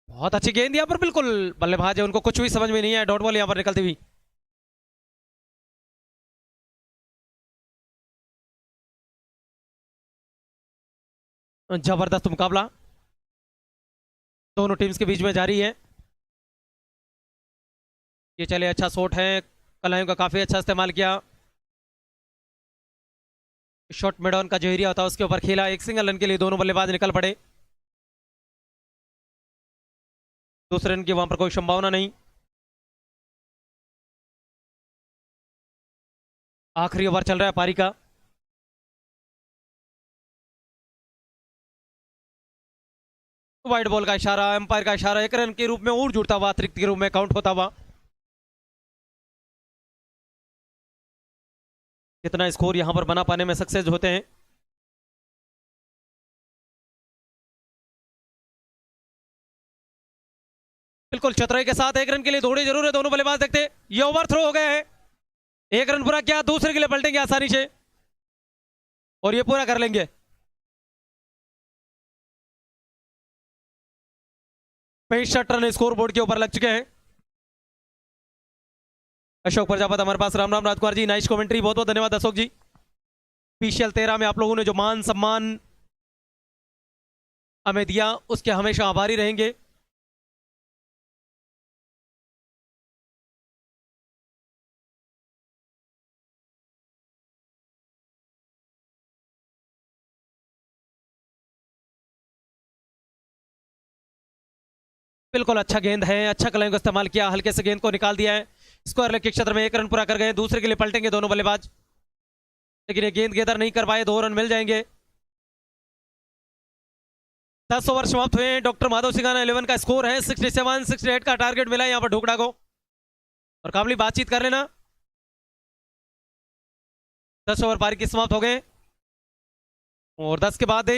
Speaker 1: बहुत अच्छी गेंद यहाँ पर, बिल्कुल बल्लेबाज है, उनको कुछ भी समझ में नहीं है। डॉट बॉल यहाँ पर निकलती हुई। जबरदस्त मुकाबला दोनों टीम्स के बीच में जारी है। ये चले अच्छा शॉट है, कलाइयों का काफी अच्छा इस्तेमाल किया। शॉट मिडॉन का जो एरिया होता है उसके ऊपर खेला। एक सिंगल रन के लिए दोनों बल्लेबाज निकल पड़े। दूसरे रन की वहां पर कोई संभावना नहीं। आखिरी ओवर चल रहा है पारी का। वाइड बॉल का इशारा, एम्पायर का इशारा, एक रन के रूप में और जुड़ता हुआ, अतिरिक्त के रूप में काउंट होता हुआ। कितना स्कोर यहां पर बना पाने में सक्सेस होते हैं। बिल्कुल चतुराई के साथ एक रन के लिए दौड़े जरूर है दोनों बल्लेबाज। देखते ये ओवर थ्रो हो गया है, एक रन पूरा किया, दूसरे के लिए पलटेंगे आसानी से और ये पूरा कर लेंगे। पैंसठ रन स्कोर बोर्ड के ऊपर लग चुके हैं। अशोक प्रजापति हमारे पास, राम राम राजकुमार जी, नाइस कमेंट्री, बहुत बहुत धन्यवाद अशोक जी। पीसीएल 13 में आप लोगों ने जो मान सम्मान हमें दिया उसके हमेशा आभारी रहेंगे। बिल्कुल अच्छा गेंद है, अच्छा कलाइयों का इस्तेमाल किया, हल्के से गेंद को निकाल दिया है। स्क्वायर लेग के क्षेत्र में एक रन पूरा कर गए, दूसरे के लिए पलटेंगे दोनों बल्लेबाज, लेकिन ये गेंद गेदर नहीं कर पाए, 2 रन मिल जाएंगे। 10 ओवर समाप्त हुए। डॉक्टर माधव सिंघाना 11 का स्कोर है, 67 68 का टारगेट मिला है यहाँ पर ढोकड़ा को। और कामली बातचीत कर लेना। 10 ओवर पारी की समाप्त हो गए और 10 के बाद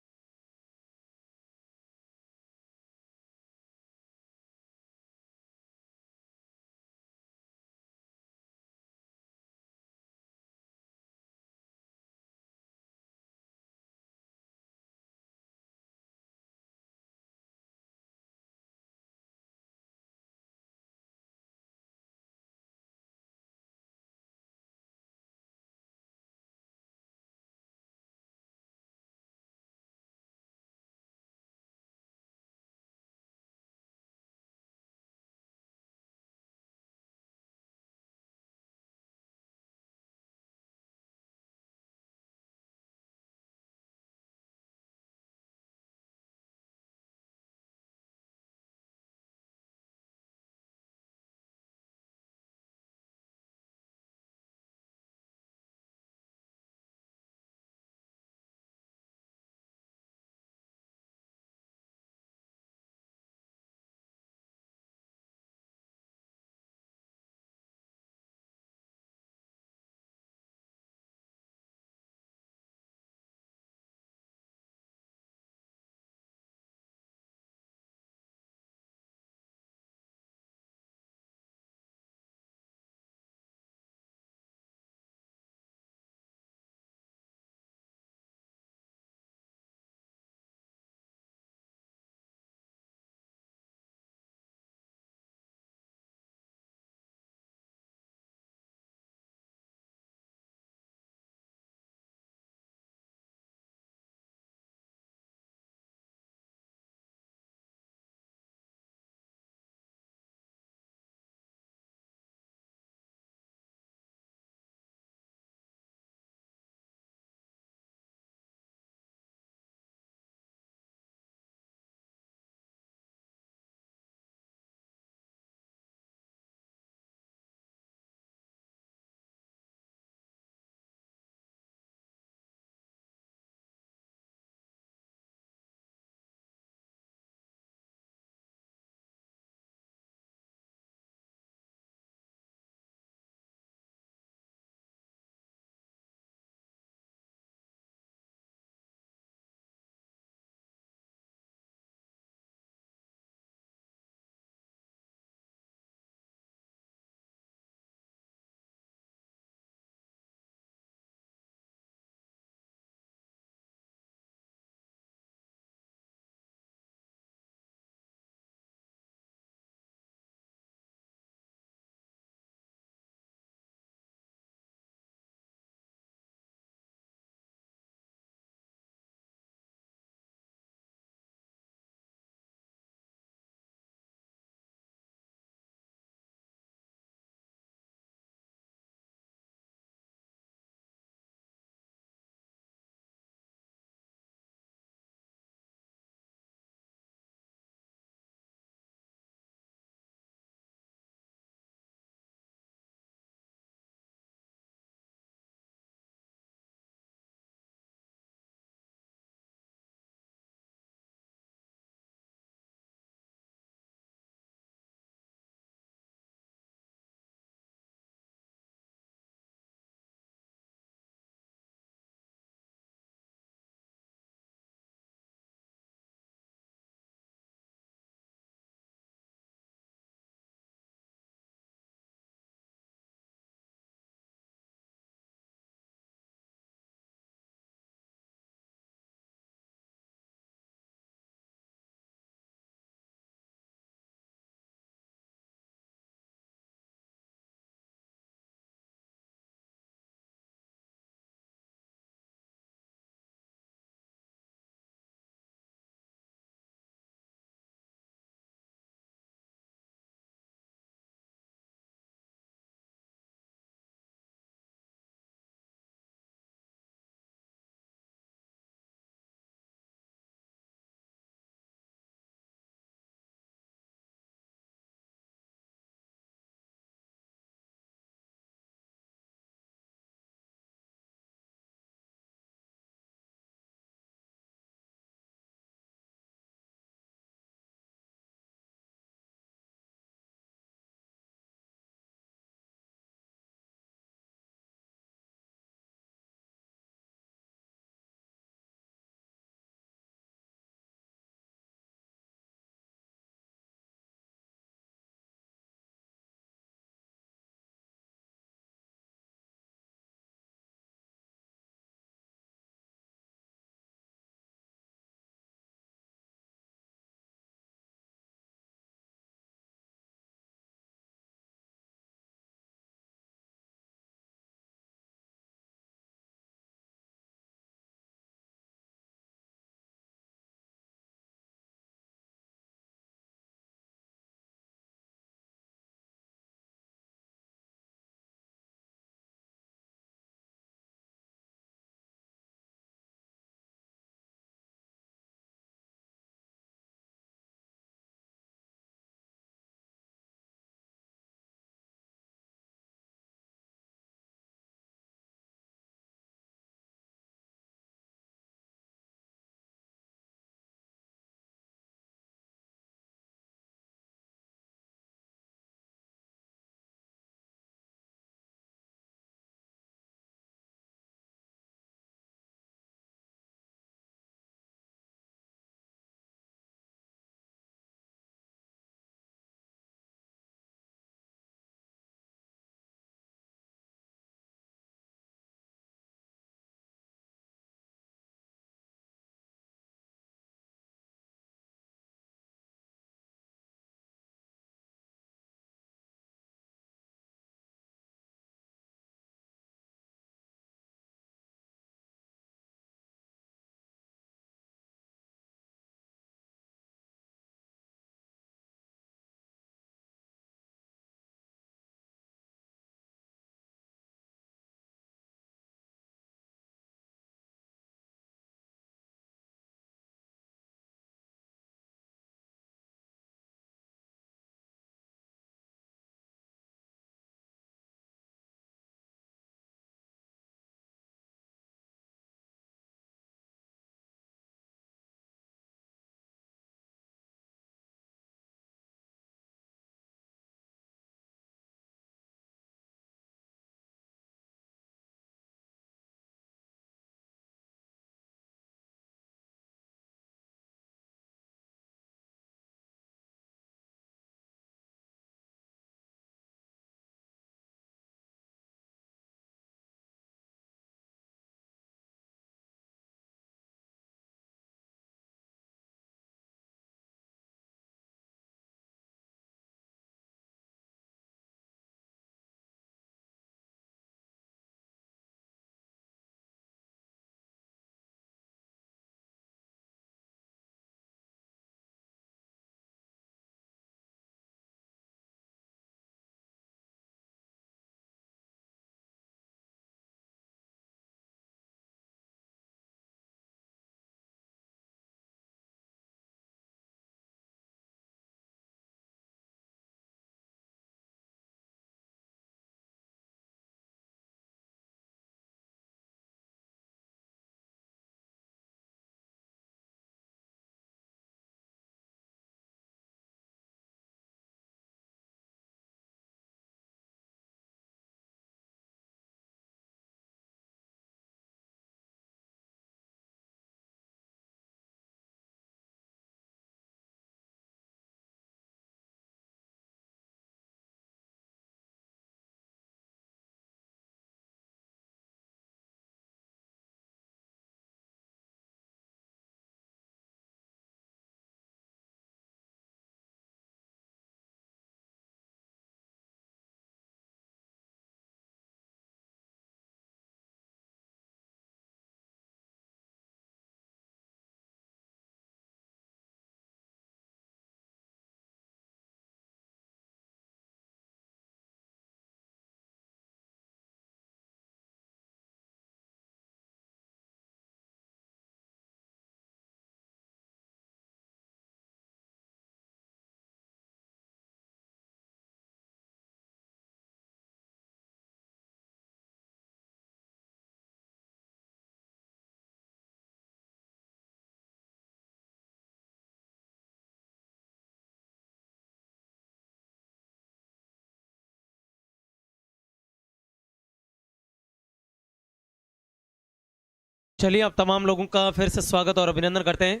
Speaker 1: चलिए अब तमाम लोगों का फिर से स्वागत और अभिनंदन करते हैं।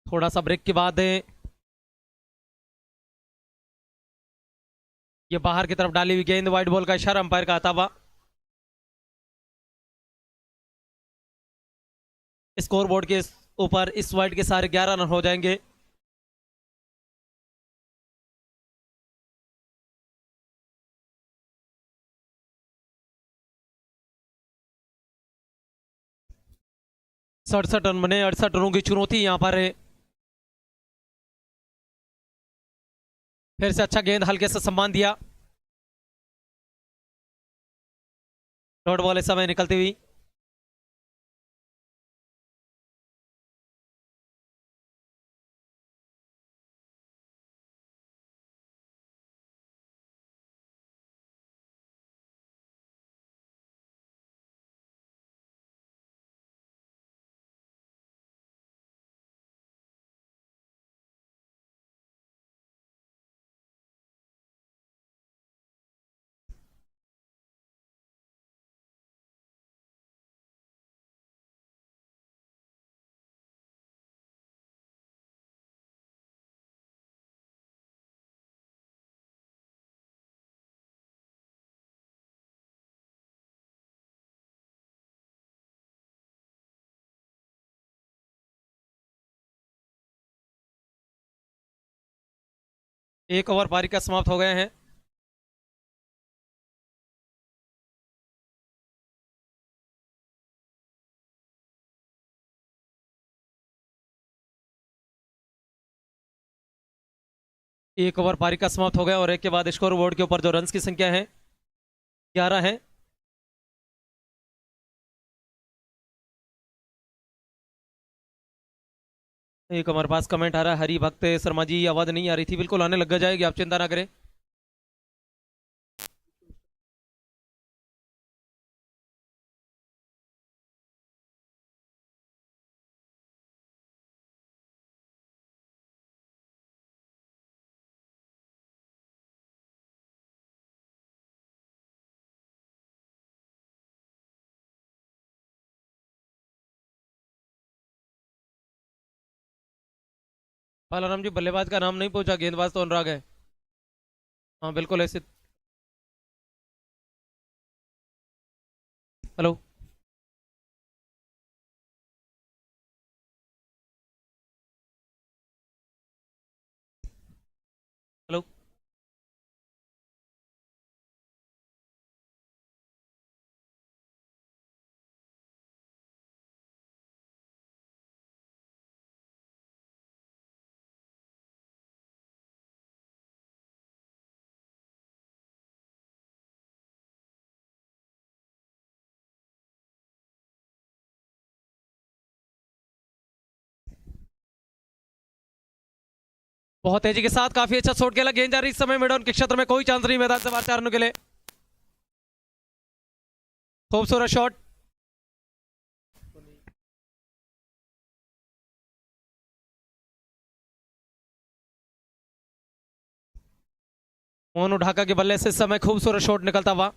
Speaker 1: थोड़ा सा ब्रेक के बाद ये बाहर की तरफ डाली हुई गेंद, वाइट बॉल का इशारा अंपायर का आता हुआ। स्कोर बोर्ड के ऊपर इस वाइड के सारे 11 रन हो जाएंगे। सड़सठ रन बने, 68 रनों की चुनौती यहां पर है। फिर से अच्छा गेंद, हल्के से सम्मान दिया। डॉट बॉल इस समय निकलती हुई। एक ओवर पारी का समाप्त हो गए हैं। एक ओवर पारी का समाप्त हो गया और एक के बाद स्कोर बोर्ड के ऊपर जो रन की संख्या है 11 है। एक हमारे पास कमेंट आ रहा है, हरी भक्त शर्मा जी आवाज नहीं आ रही थी, बिल्कुल आने लग जाएगी, आप चिंता ना करें। बालाराम जी, बल्लेबाज का नाम नहीं पूछा, गेंदबाज तो अनुराग है। हाँ बिल्कुल ऐसे। हेलो। हेलो। बहुत तेजी के साथ काफी अच्छा शॉट खेला, गेंद जा रही इस समय मिड ऑन के क्षेत्र में, कोई चांस नहीं मैदान से बाहर 4 रनों के लिए। खूबसूरत शॉट। मोनू ढाका के बल्ले से इस समय खूबसूरत शॉट निकलता हुआ।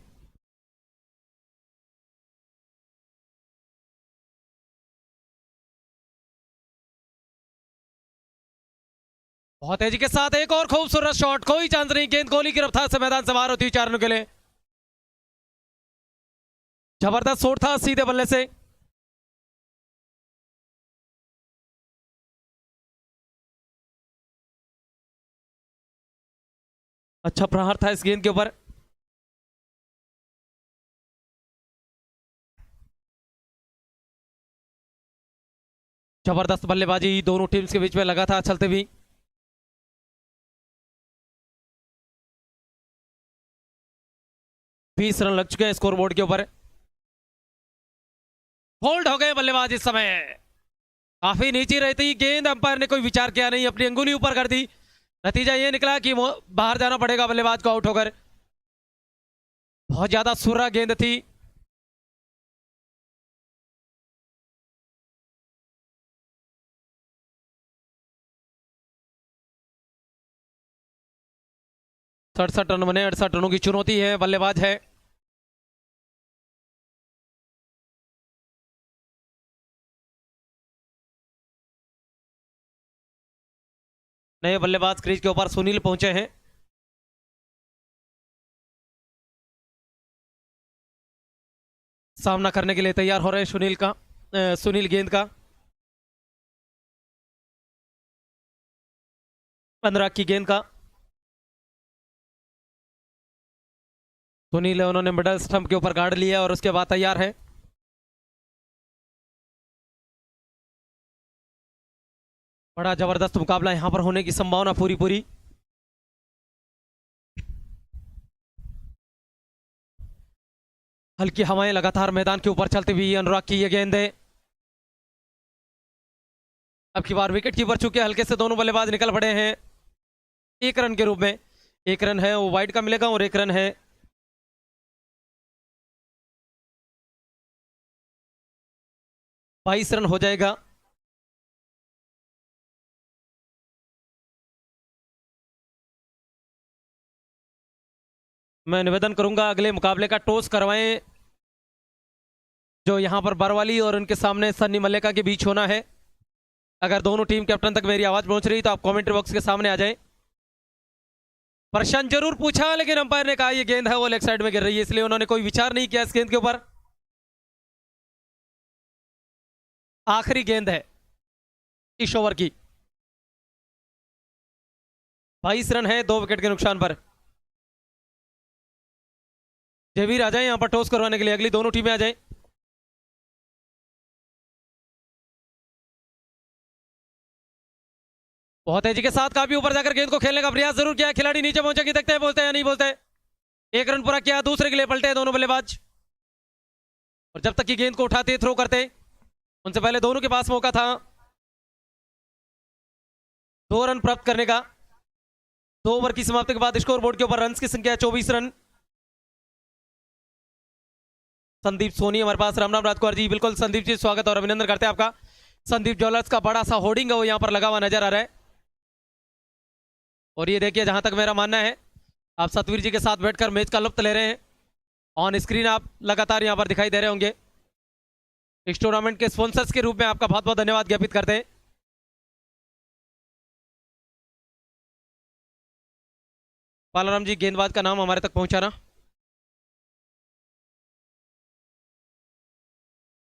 Speaker 1: बहुत तेजी के साथ एक और खूबसूरत शॉट, कोई चांस नहीं, गेंद गोली की रफ्तार से मैदान से बाहर होती हुई 4 रनों के लिए। जबरदस्त शॉट था सीधे बल्ले से। अच्छा प्रहार था इस गेंद के ऊपर। जबरदस्त बल्लेबाजी दोनों टीम्स के बीच में लगा था चलते हुए। 20 रन लग चुके हैं स्कोर बोर्ड के ऊपर। होल्ड हो गए बल्लेबाज इस समय। काफी नीचे रहती गेंद, अंपायर ने कोई विचार किया नहीं, अपनी अंगुली ऊपर कर दी। नतीजा ये निकला कि बाहर जाना पड़ेगा बल्लेबाज को आउट होकर। बहुत ज्यादा सुर्रा गेंद थी। सड़सठ रन बने, 68 रनों की चुनौती है, बल्लेबाज है। नए बल्लेबाज क्रीज के ऊपर सुनील पहुंचे हैं। सामना करने के लिए तैयार हो रहे हैं सुनील गेंद का। 15 की गेंद का सुनील, उन्होंने मिडल स्टंप के ऊपर गाड़ लिया और उसके बाद तैयार है। बड़ा जबरदस्त मुकाबला यहां पर होने की संभावना पूरी पूरी। हल्की हवाएं लगातार मैदान के ऊपर चलती हुई। अनुराग की ये गेंद है, अब की बार विकेट कीपर चुके हल्के से दोनों बल्लेबाज निकल पड़े हैं। 1 रन के रूप में, 1 रन है वो वाइड का मिलेगा और 1 रन है 22 रन हो जाएगा। मैं निवेदन करूंगा अगले मुकाबले का टॉस करवाएं, जो यहां पर बरवाली और उनके सामने सन्नी मल्लिका के बीच होना है। अगर दोनों टीम कैप्टन तक मेरी आवाज पहुंच रही तो आप कमेंट्री बॉक्स के सामने आ जाएं। प्रश्न जरूर पूछा, लेकिन अंपायर ने कहा ये गेंद है वो लेग साइड में गिर रही है, इसलिए उन्होंने कोई विचार नहीं किया इस गेंद के ऊपर। आखिरी गेंद है इस ओवर की। 22 रन है 2 विकेट के नुकसान पर। जयवीर आ जाए यहां पर टॉस करवाने के लिए, अगली दोनों टीमें आ जाएं। बहुत तेजी के साथ काफी ऊपर जाकर गेंद को खेलने का प्रयास जरूर किया खिलाड़ी, नीचे पहुंचे कि देखते हैं बोलते हैं या नहीं बोलते। 1 रन पूरा किया, दूसरे के लिए पलटे हैं दोनों बल्लेबाज। और जब तक की गेंद को उठाते थ्रो करते, उनसे पहले दोनों के पास मौका था 2 रन प्राप्त करने का। 2 ओवर की समाप्ति के बाद स्कोर बोर्ड के ऊपर रन की संख्या 24 रन। संदीप सोनी हमारे पास। राम राम राजकुमार जी, बिल्कुल संदीप जी, स्वागत और अभिनंदन करते हैं आपका। संदीप ज्वेलर्स का बड़ा सा होर्डिंग है वो यहां पर लगा हुआ नजर आ रहा है। और ये देखिए, जहां तक मेरा मानना है, आप सतवीर जी के साथ बैठकर मैच का लुत्फ ले रहे हैं। ऑन स्क्रीन आप लगातार यहां पर दिखाई दे रहे होंगे। इस टूर्नामेंट के स्पॉन्सर्स के रूप में आपका बहुत बहुत धन्यवाद ज्ञापित करते हैं। पालाराम जी, गेंदबाज का नाम हमारे तक पहुंचाना।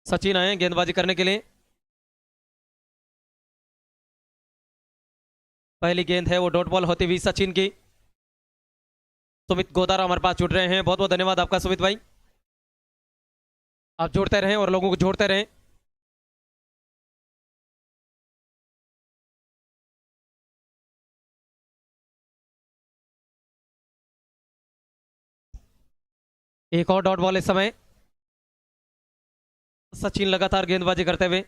Speaker 1: सचिन आए गेंदबाजी करने के लिए। पहली गेंद है वो डॉट बॉल होती हुई सचिन की। सुमित गोदारा हमारे पास जुड़ रहे हैं, बहुत बहुत धन्यवाद आपका सुमित भाई। आप जोड़ते रहें और लोगों को जोड़ते रहें। एक और डॉट बॉल इस समय। सचिन लगातार गेंदबाजी करते हुए।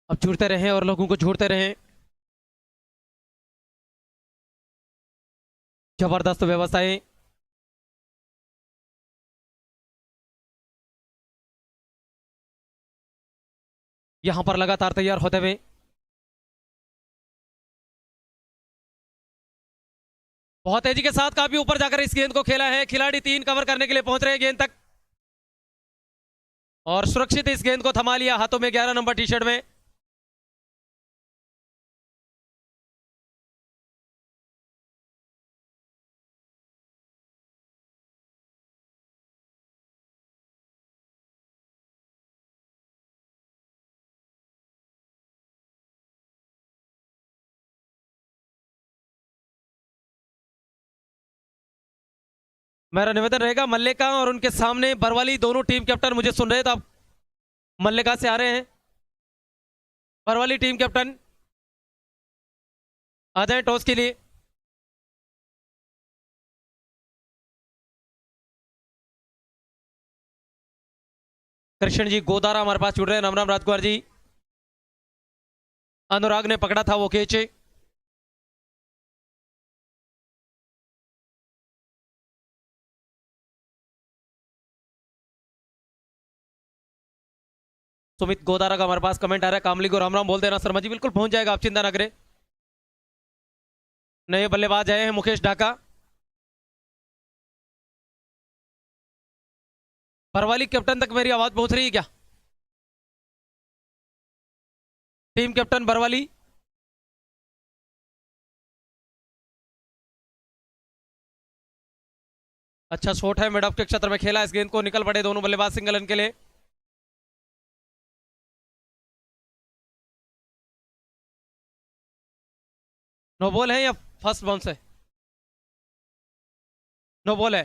Speaker 1: अब जुड़ते रहें और लोगों को जोड़ते रहें। जबरदस्त व्यवस्थाएं। यहां पर लगातार तैयार होते हुए। बहुत तेजी के साथ काफी ऊपर जाकर इस गेंद को खेला है खिलाड़ी। 3 कवर करने के लिए पहुंच रहे हैं गेंद तक और सुरक्षित इस गेंद को थमा लिया हाथों में 11 नंबर टी शर्ट में। मेरा निवेदन रहेगा, मल्लिका और उनके सामने बरवाली, दोनों टीम कैप्टन मुझे सुन रहे हैं तो आप मल्लिका से आ रहे हैं। बरवाली टीम कैप्टन आ जाएं टॉस के लिए। कृष्ण जी गोदारा हमारे पास जुड़ रहे हैं। राम राम राजकुमार जी। अनुराग ने पकड़ा था वो कैच। सुमित गोदारा का हमारे पास कमेंट आ रहा है, कामली को राम राम बोल देना शर्मा जी। बिल्कुल पहुंच जाएगा, आप चिंता ना करें। नए बल्लेबाज आए हैं मुकेश ढाका। बरवाली कैप्टन तक मेरी आवाज पहुंच रही है क्या? Team captain Barwali. अच्छा शॉट है, मिड ऑफ के क्षेत्र में खेला, इस गेंद को निकल पड़े दोनों बल्लेबाज सिंगल रन के लिए। नो बॉल है या फर्स्ट बाउंस है? नो बॉल है।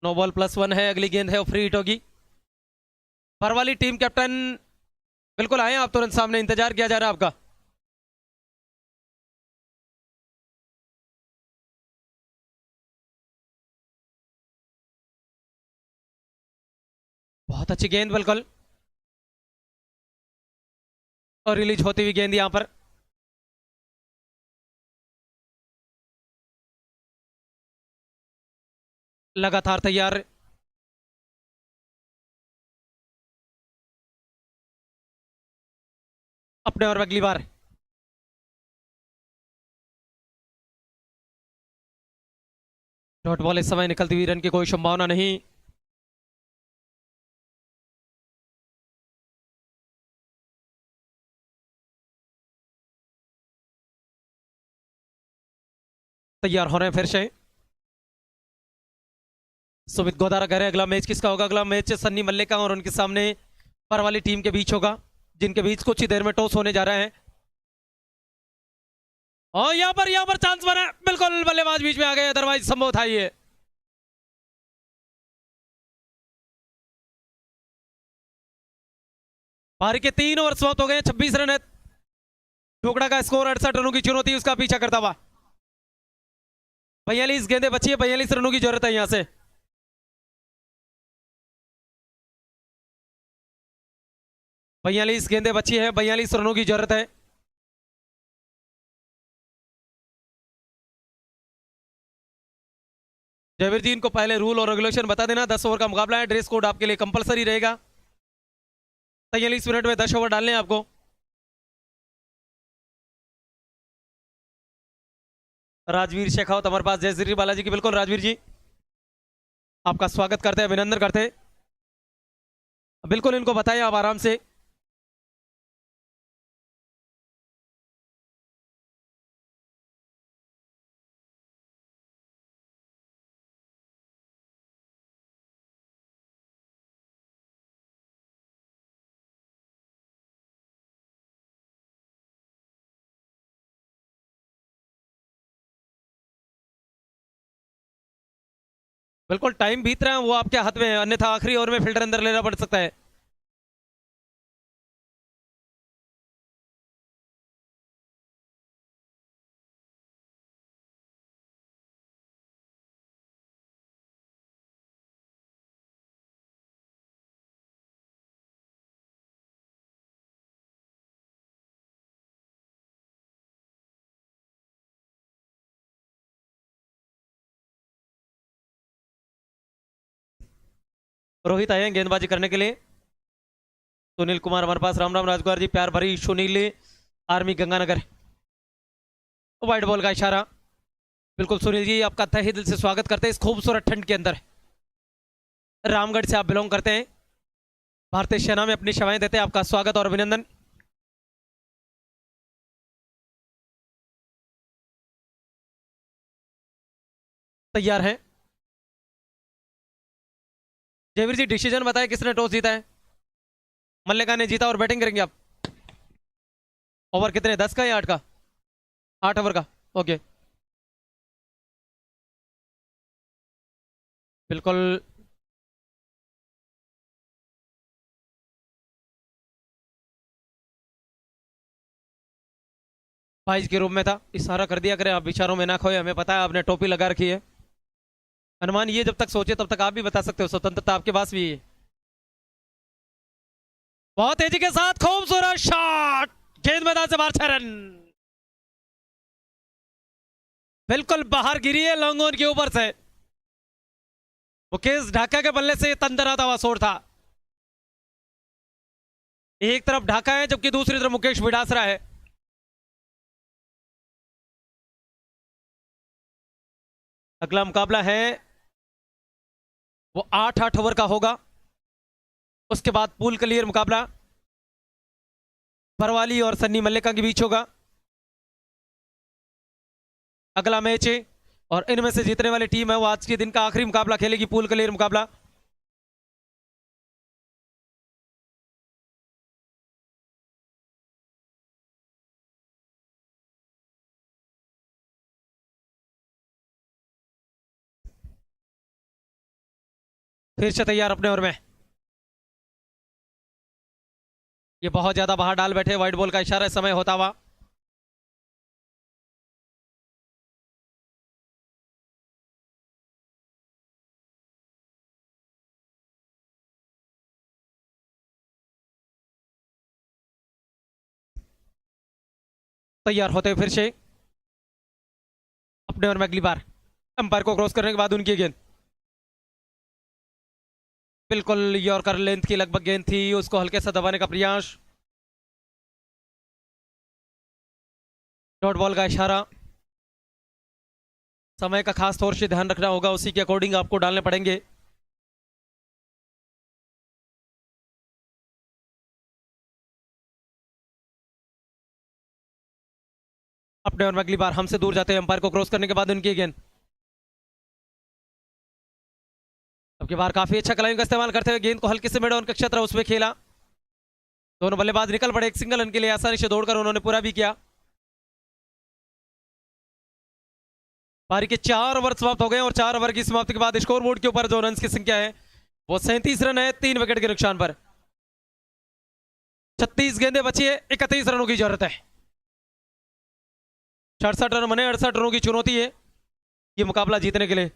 Speaker 1: नो बॉल +1 है, अगली गेंद है वो फ्री हिट होगी। बरवाली टीम कैप्टन बिल्कुल आए आप तुरंत सामने, इंतजार किया जा रहा है आपका। बहुत अच्छी गेंद बिल्कुल, और रिलीज होती हुई गेंद यहां पर। लगातार तैयार। अपने और अगली बार। डॉट बॉल इस समय निकलती हुई रन की कोई संभावना नहीं। तैयार हो रहे हैं फिर से सुमित गोदारा। कह रहे हैं अगला मैच किसका होगा? अगला मैच सन्नी मल्लिका और उनके सामने परवाली टीम के बीच होगा, जिनके बीच कुछ ही देर में टॉस होने जा रहा है। और यहाँ पर चांस बना, बिल्कुल बल्लेबाज बीच में आ गए, अदरवाइज संभव था ये। पारी के 3 ओवर समाप्त हो गए, 26 रन है। टुकड़ा का स्कोर 68 रनों की चुनौती उसका पीछा करता हुआ। 42 गेंदें बची है, 42 रनों की जरूरत है यहां से। 42 गेंदें बची है, 42 रनों की जरूरत है। जयवीर जी इनको पहले रूल और रेगुलेशन बता देना। 10 ओवर का मुकाबला है, ड्रेस कोड आपके लिए कंपलसरी रहेगा। 43 मिनट में 10 ओवर डालने हैं आपको। राजवीर शेखावत हमारे पास, जय श्री बालाजी की। बिल्कुल राजवीर जी, आपका स्वागत करते हैं, अभिनंदन करते हैं। बिल्कुल इनको बताएं आप आराम से। बिल्कुल टाइम बीत रहा है, वो आपके हाथ में है, अन्यथा आखिरी ओवर में फिल्टर अंदर लेना पड़ सकता है। रोहित आए हैं गेंदबाजी करने के लिए। सुनील कुमार हमारे पास, राम राम राजकुमार जी, प्यार भरी Sunil, army Ganganagar. White ball का इशारा। बिल्कुल सुनील जी, आपका तहे दिल से स्वागत करते हैं इस खूबसूरत ठंड के अंदर। रामगढ़ से आप बिलोंग करते हैं, भारतीय सेना में अपनी सेवाएं देते हैं, आपका स्वागत और अभिनंदन। तैयार हैं। जयवीर जी डिसीजन बताएं, किसने टॉस जीता है? मल्लिका ने जीता और बैटिंग करेंगे आप। ओवर कितने, 10 का या 8 का? 8 ओवर का, ओके। बिल्कुल। 22 के रूप में था, इशारा कर दिया करें आप, विचारों में ना खोए, हमें पता है आपने टोपी लगा रखी है। अनुमान ये जब तक सोचे तब तक आप भी बता सकते हो, स्वतंत्रता आपके पास भी है। बहुत तेजी के साथ खूबसूरत शॉट, गेंद मैदान से बाहर, 6 रन। बिल्कुल बाहर गिरी है लॉन्ग ऑन के ऊपर से। मुकेश ढाका के बल्ले से तंदर आता हुआ शॉट था। एक तरफ ढाका है जबकि दूसरी तरफ मुकेश बिडासरा है। अगला मुकाबला है वो 8-8 ओवर का होगा, उसके बाद पूल क्लियर मुकाबला। बरवाली और सन्नी मल्लिका के बीच होगा अगला मैच है। और इनमें से जीतने वाली टीम है वो आज के दिन का आखिरी मुकाबला खेलेगी, पूल क्लियर मुकाबला। फिर से तैयार अपने ओवर में। ये बहुत ज्यादा बाहर डाल बैठे, व्हाइट बॉल का इशारा इस समय होता हुआ। तैयार होते हुए फिर से अपने ओवर में अगली बार अंपायर को क्रॉस करने के बाद उनकी गेंद बिल्कुल यॉर्कर लेंथ की लगभग गेंद थी, उसको हल्के से दबाने का प्रयास। डॉट बॉल का इशारा। समय का खास तौर से ध्यान रखना होगा, उसी के अकॉर्डिंग आपको डालने पड़ेंगे। अपने ओवर में अगली बार हमसे दूर जाते हैं अंपायर को क्रॉस करने के बाद उनकी गेंद। अब की बार काफी अच्छा कलाइंग का इस्तेमाल करते हुए गेंद को हल्के से मिड ऑन का क्षेत्र उसमें खेला। दोनों बल्लेबाज निकल पड़े एक सिंगल रन के लिए, आसानी से दौड़कर उन्होंने पूरा भी किया। पारी के 4 ओवर समाप्त हो गए और 4 ओवर की समाप्ति के बाद स्कोर बोर्ड के ऊपर जो रन की संख्या है वो 37 रन है 3 विकेट के नुकसान पर। 36 गेंदें बची है, 31 रनों की जरूरत है। 67 रन बने, 68 रनों की चुनौती है ये मुकाबला जीतने के लिए।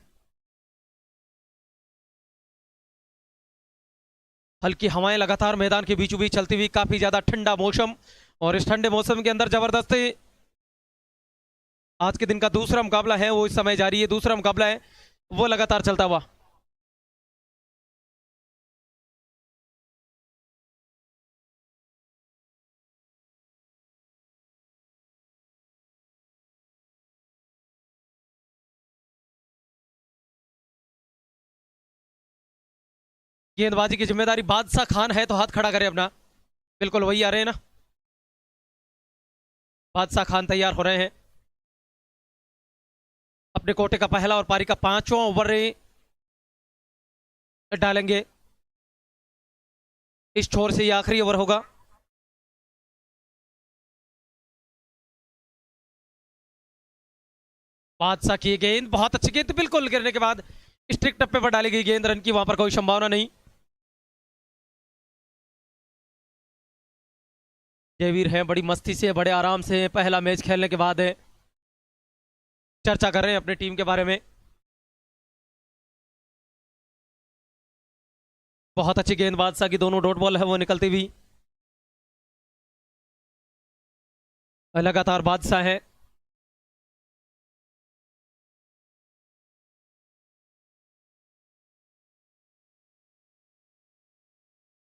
Speaker 1: हल्की हवाएं लगातार मैदान के बीचों बीच चलती हुई, काफी ज्यादा ठंडा मौसम, और इस ठंडे मौसम के अंदर जबरदस्त आज के दिन का दूसरा मुकाबला है वो इस समय जारी है। दूसरा मुकाबला है वो लगातार चलता हुआ। गेंदबाजी की जिम्मेदारी बादशाह खान है तो हाथ खड़ा करे अपना। बिल्कुल वही आ रहे हैं ना, बादशाह खान तैयार हो रहे हैं। अपने कोटे का पहला और पारी का 5वां ओवर डालेंगे। इस छोर से ये आखिरी ओवर होगा। बादशाह की गेंद बहुत अच्छी गेंद, बिल्कुल गिरने के बाद स्ट्रिक्ट टप्पे पर डाली गई गेंद, रन की वहां पर कोई संभावना नहीं। जयवीर हैं बड़ी मस्ती से बड़े आराम से पहला मैच खेलने के बाद चर्चा कर रहे हैं अपनी टीम के बारे में। बहुत अच्छी गेंद बादशाह की, दोनों डॉट बॉल है वो निकलती हुई। लगातार बादशाह है।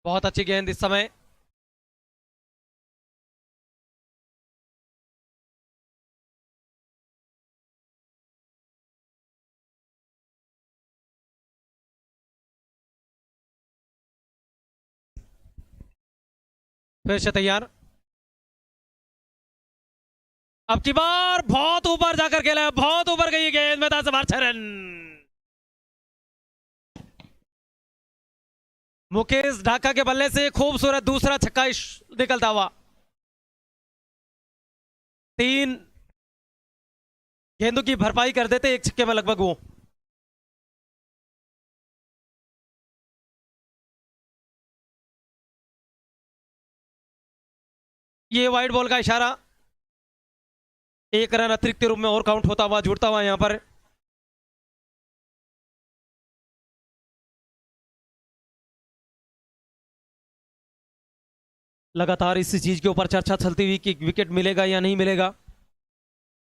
Speaker 1: बहुत अच्छी गेंद इस समय। फिर से तैयार। अब की बार बहुत ऊपर जाकर खेला है, बहुत ऊपर गई गेंद, मैदान से बाहर 6 रन। मुकेश ढाका के बल्ले से खूबसूरत दूसरा छक्का निकलता हुआ। 3 गेंदों की भरपाई कर देते एक छक्के में लगभग वो। ये वाइड बॉल का इशारा, 1 रन अतिरिक्त के रूप में और काउंट होता हुआ, जुड़ता हुआ यहां पर। लगातार इसी चीज के ऊपर चर्चा चलती हुई कि विकेट मिलेगा या नहीं मिलेगा।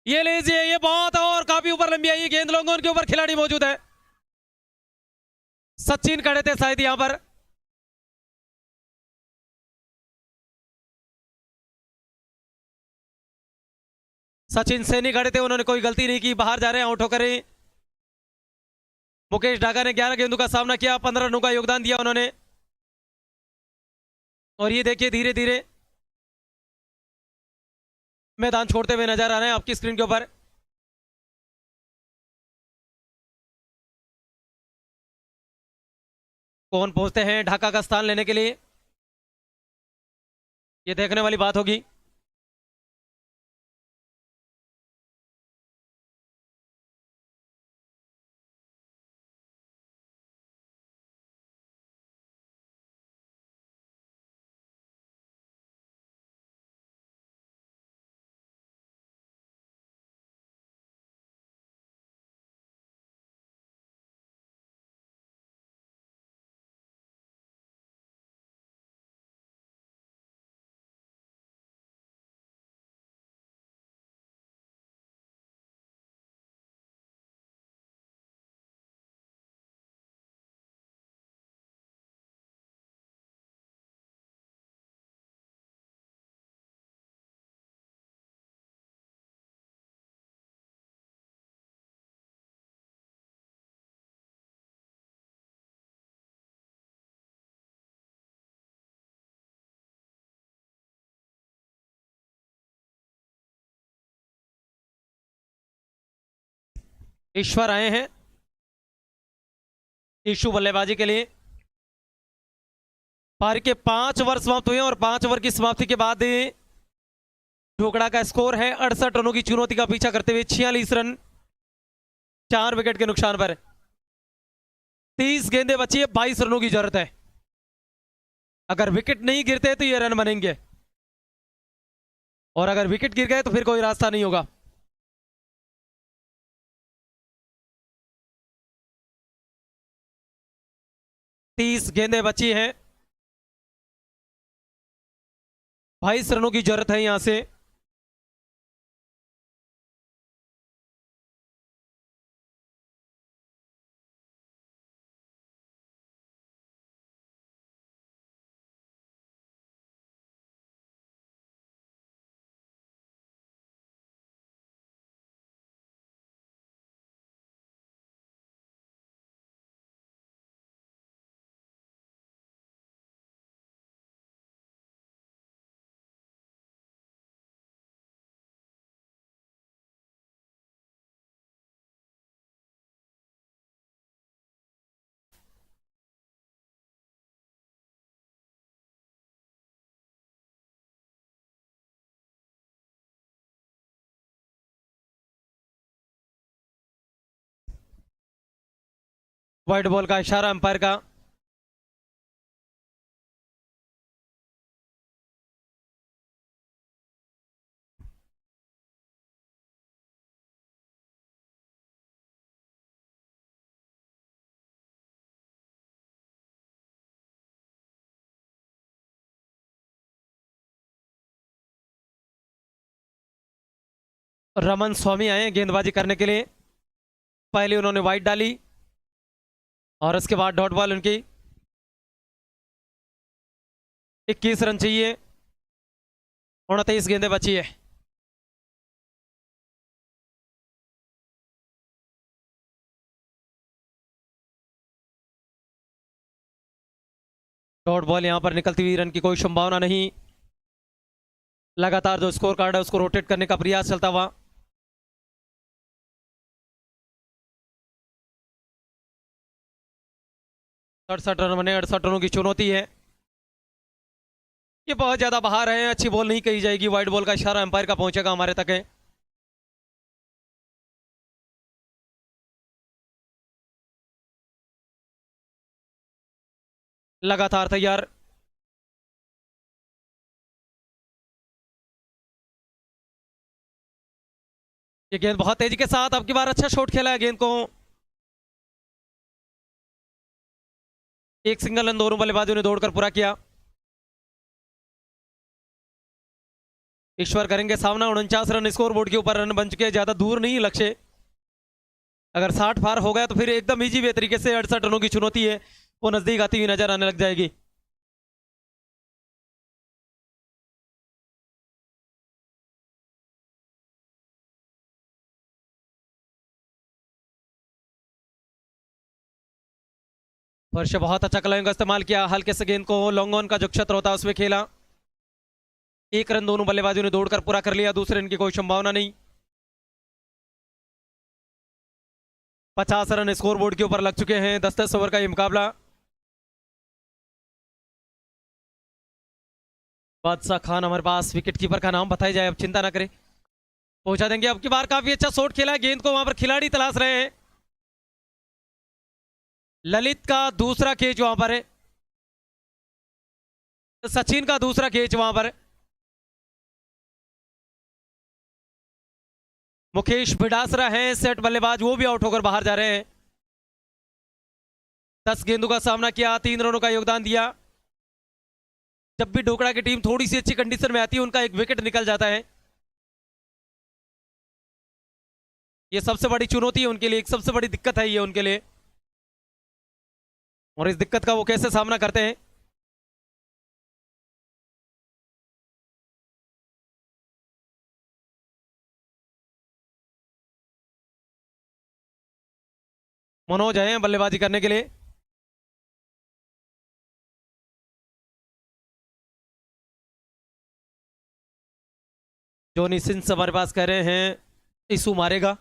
Speaker 1: ये लीजिए, ये बहुत और काफी ऊपर लंबी आई गेंद, लोगों के ऊपर खिलाड़ी मौजूद है। सचिन खड़े थे शायद यहां पर। सचिन सैनी खड़े थे, उन्होंने कोई गलती नहीं की, बाहर जा रहे हैं, आउट होकर। मुकेश ढाका ने 11 गेंदों का सामना किया, 15 रनों का योगदान दिया उन्होंने। और ये देखिए धीरे धीरे मैदान छोड़ते हुए नजर आ रहे हैं आपकी स्क्रीन के ऊपर। कौन पहुंचते हैं ढाका का स्थान लेने के लिए, ये देखने वाली बात होगी। ईश्वर आए हैं ईशु बल्लेबाजी के लिए। पारी के 5 ओवर समाप्त हुए और 5 ओवर की समाप्ति के बाद ढोकड़ा का स्कोर है 68 रनों की चुनौती का पीछा करते हुए 46 रन 4 विकेट के नुकसान पर। 30 गेंदें बची है, 22 रनों की जरूरत है। अगर विकेट नहीं गिरते तो ये रन बनेंगे, और अगर विकेट गिर गए तो फिर कोई रास्ता नहीं होगा। तीस गेंदें बची हैं, 22 रनों की जरूरत है यहां से। वाइड बॉल का इशारा अंपायर का। रमन स्वामी आए गेंदबाजी करने के लिए। पहले उन्होंने वाइड डाली और उसके बाद डॉट बॉल उनकी। 21 रन चाहिए, 29 गेंदें बची है। डॉट बॉल यहां पर निकलती हुई रन की कोई संभावना नहीं। लगातार जो स्कोर कार्ड है उसको रोटेट करने का प्रयास चलता हुआ। सड़सठ रन बने, 68 रनों की चुनौती है। ये बहुत ज्यादा बाहर है, अच्छी बॉल नहीं कही जाएगी। वाइड बॉल का इशारा एम्पायर का पहुंचेगा हमारे तक है। लगातार तैयार। ये गेंद बहुत तेजी के साथ, अब की बार अच्छा शॉट खेला है गेंद को। एक सिंगल रन दोनों बल्लेबाजों ने दौड़कर पूरा किया। ईश्वर करेंगे सामना। 49 रन स्कोर बोर्ड के ऊपर रन बन चुके हैं, ज्यादा दूर नहीं लक्ष्य। अगर 60 पार हो गया तो फिर एकदम इजी वे तरीके से 68 रनों की चुनौती है वो नजदीक आती हुई नजर आने लग जाएगी। वर्ष बहुत अच्छा कलाइयों का इस्तेमाल किया, हल्के से गेंद को लॉन्ग ऑन का जो क्षेत्र होता है उसमें खेला। एक रन दोनों बल्लेबाजों ने दौड़कर पूरा कर लिया, दूसरे रन की कोई संभावना नहीं। 50 रन स्कोरबोर्ड के ऊपर लग चुके हैं। 10-10 ओवर का ये मुकाबला। बादशाह खान हमारे पास, विकेट कीपर का नाम बताया जाए, अब चिंता ना करें, पहुंचा देंगे। अब की बार काफी अच्छा शॉट खेला है, गेंद को वहां पर खिलाड़ी तलाश रहे हैं। ललित का दूसरा कैच वहां पर है, सचिन का दूसरा कैच वहां पर। मुकेश बिडासरा है सेट बल्लेबाज, वो भी आउट होकर बाहर जा रहे हैं। 10 गेंदों का सामना किया, 3 रनों का योगदान दिया। जब भी ढोकड़ा की टीम थोड़ी सी अच्छी कंडीशन में आती है, उनका एक विकेट निकल जाता है। ये सबसे बड़ी चुनौती है उनके लिए, एक सबसे बड़ी दिक्कत है ये उनके लिए, और इस दिक्कत का वो कैसे सामना करते हैं। मनोज है बल्लेबाजी करने के लिए। जॉनी सिंस हमारे पास कह रहे हैं इशू मारेगा।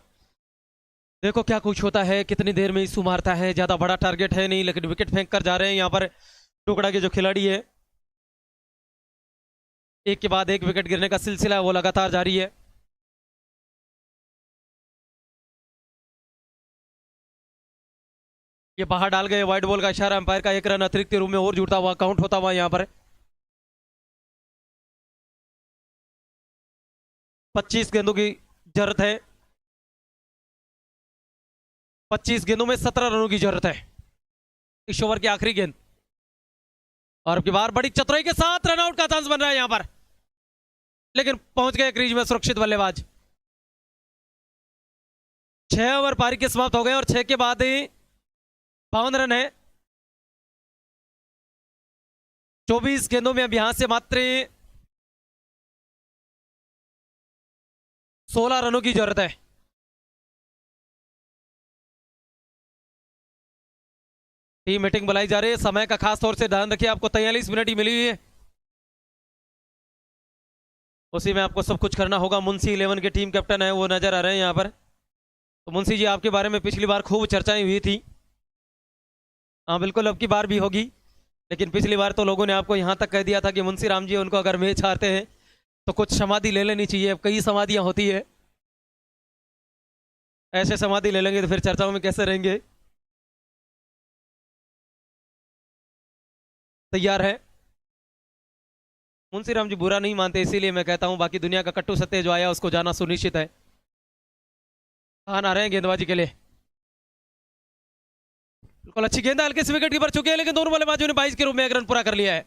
Speaker 1: देखो क्या कुछ होता है, कितनी देर में इशू मारता है। ज्यादा बड़ा टारगेट है नहीं, लेकिन विकेट फेंक कर जा रहे हैं यहाँ पर टुकड़ा के जो खिलाड़ी है। एक के बाद एक विकेट गिरने का सिलसिला है वो लगातार जारी है। ये बाहर डाल गए, वाइड बॉल का इशारा, अंपायर का 1 रन अतिरिक्त रूप में और जुड़ता हुआ काउंट होता हुआ यहाँ पर। 25 गेंदों की जरूरत है, 25 गेंदों में 17 रनों की जरूरत है। इस ओवर की आखिरी गेंद, और अब की बार बड़ी चतुराई के साथ रनआउट का चांस बन रहा है यहां पर, लेकिन पहुंच गए क्रीज में सुरक्षित बल्लेबाज। 6 ओवर पारी के समाप्त हो गए, और 6 के बाद ही 52 रन है। 24 गेंदों में अब यहां से मात्र 16 रनों की जरूरत है। टीम मीटिंग बुलाई जा रही है, समय का खास तौर से ध्यान रखिए, आपको 43 मिनट ही मिली हुई है, उसी में आपको सब कुछ करना होगा। मुंशी 11 के टीम कैप्टन है, वो नजर आ रहे हैं यहाँ पर। तो मुंशी जी, आपके बारे में पिछली बार खूब चर्चाएं हुई थी। हाँ बिल्कुल, अब की बार भी होगी, लेकिन पिछली बार तो लोगों ने आपको यहाँ तक कह दिया था कि मुंशी राम जी, उनको अगर मैच हारते हैं तो कुछ समाधि ले लेनी चाहिए। अब कई समाधियां होती है, ऐसे समाधि ले लेंगे तो फिर चर्चाओं में कैसे रहेंगे। तैयार है मुंशी राम जी, बुरा नहीं मानते, इसीलिए मैं कहता हूं, बाकी दुनिया का कट्टू सत्य जो आया उसको जाना सुनिश्चित है। कहां आ रहे हैं गेंदबाजी के लिए, बिल्कुल अच्छी गेंद, हल्के से विकेट कीपर चुके हैं, लेकिन दोनों बल्लेबाजों ने 22 के रूप में 1 रन पूरा कर लिया है।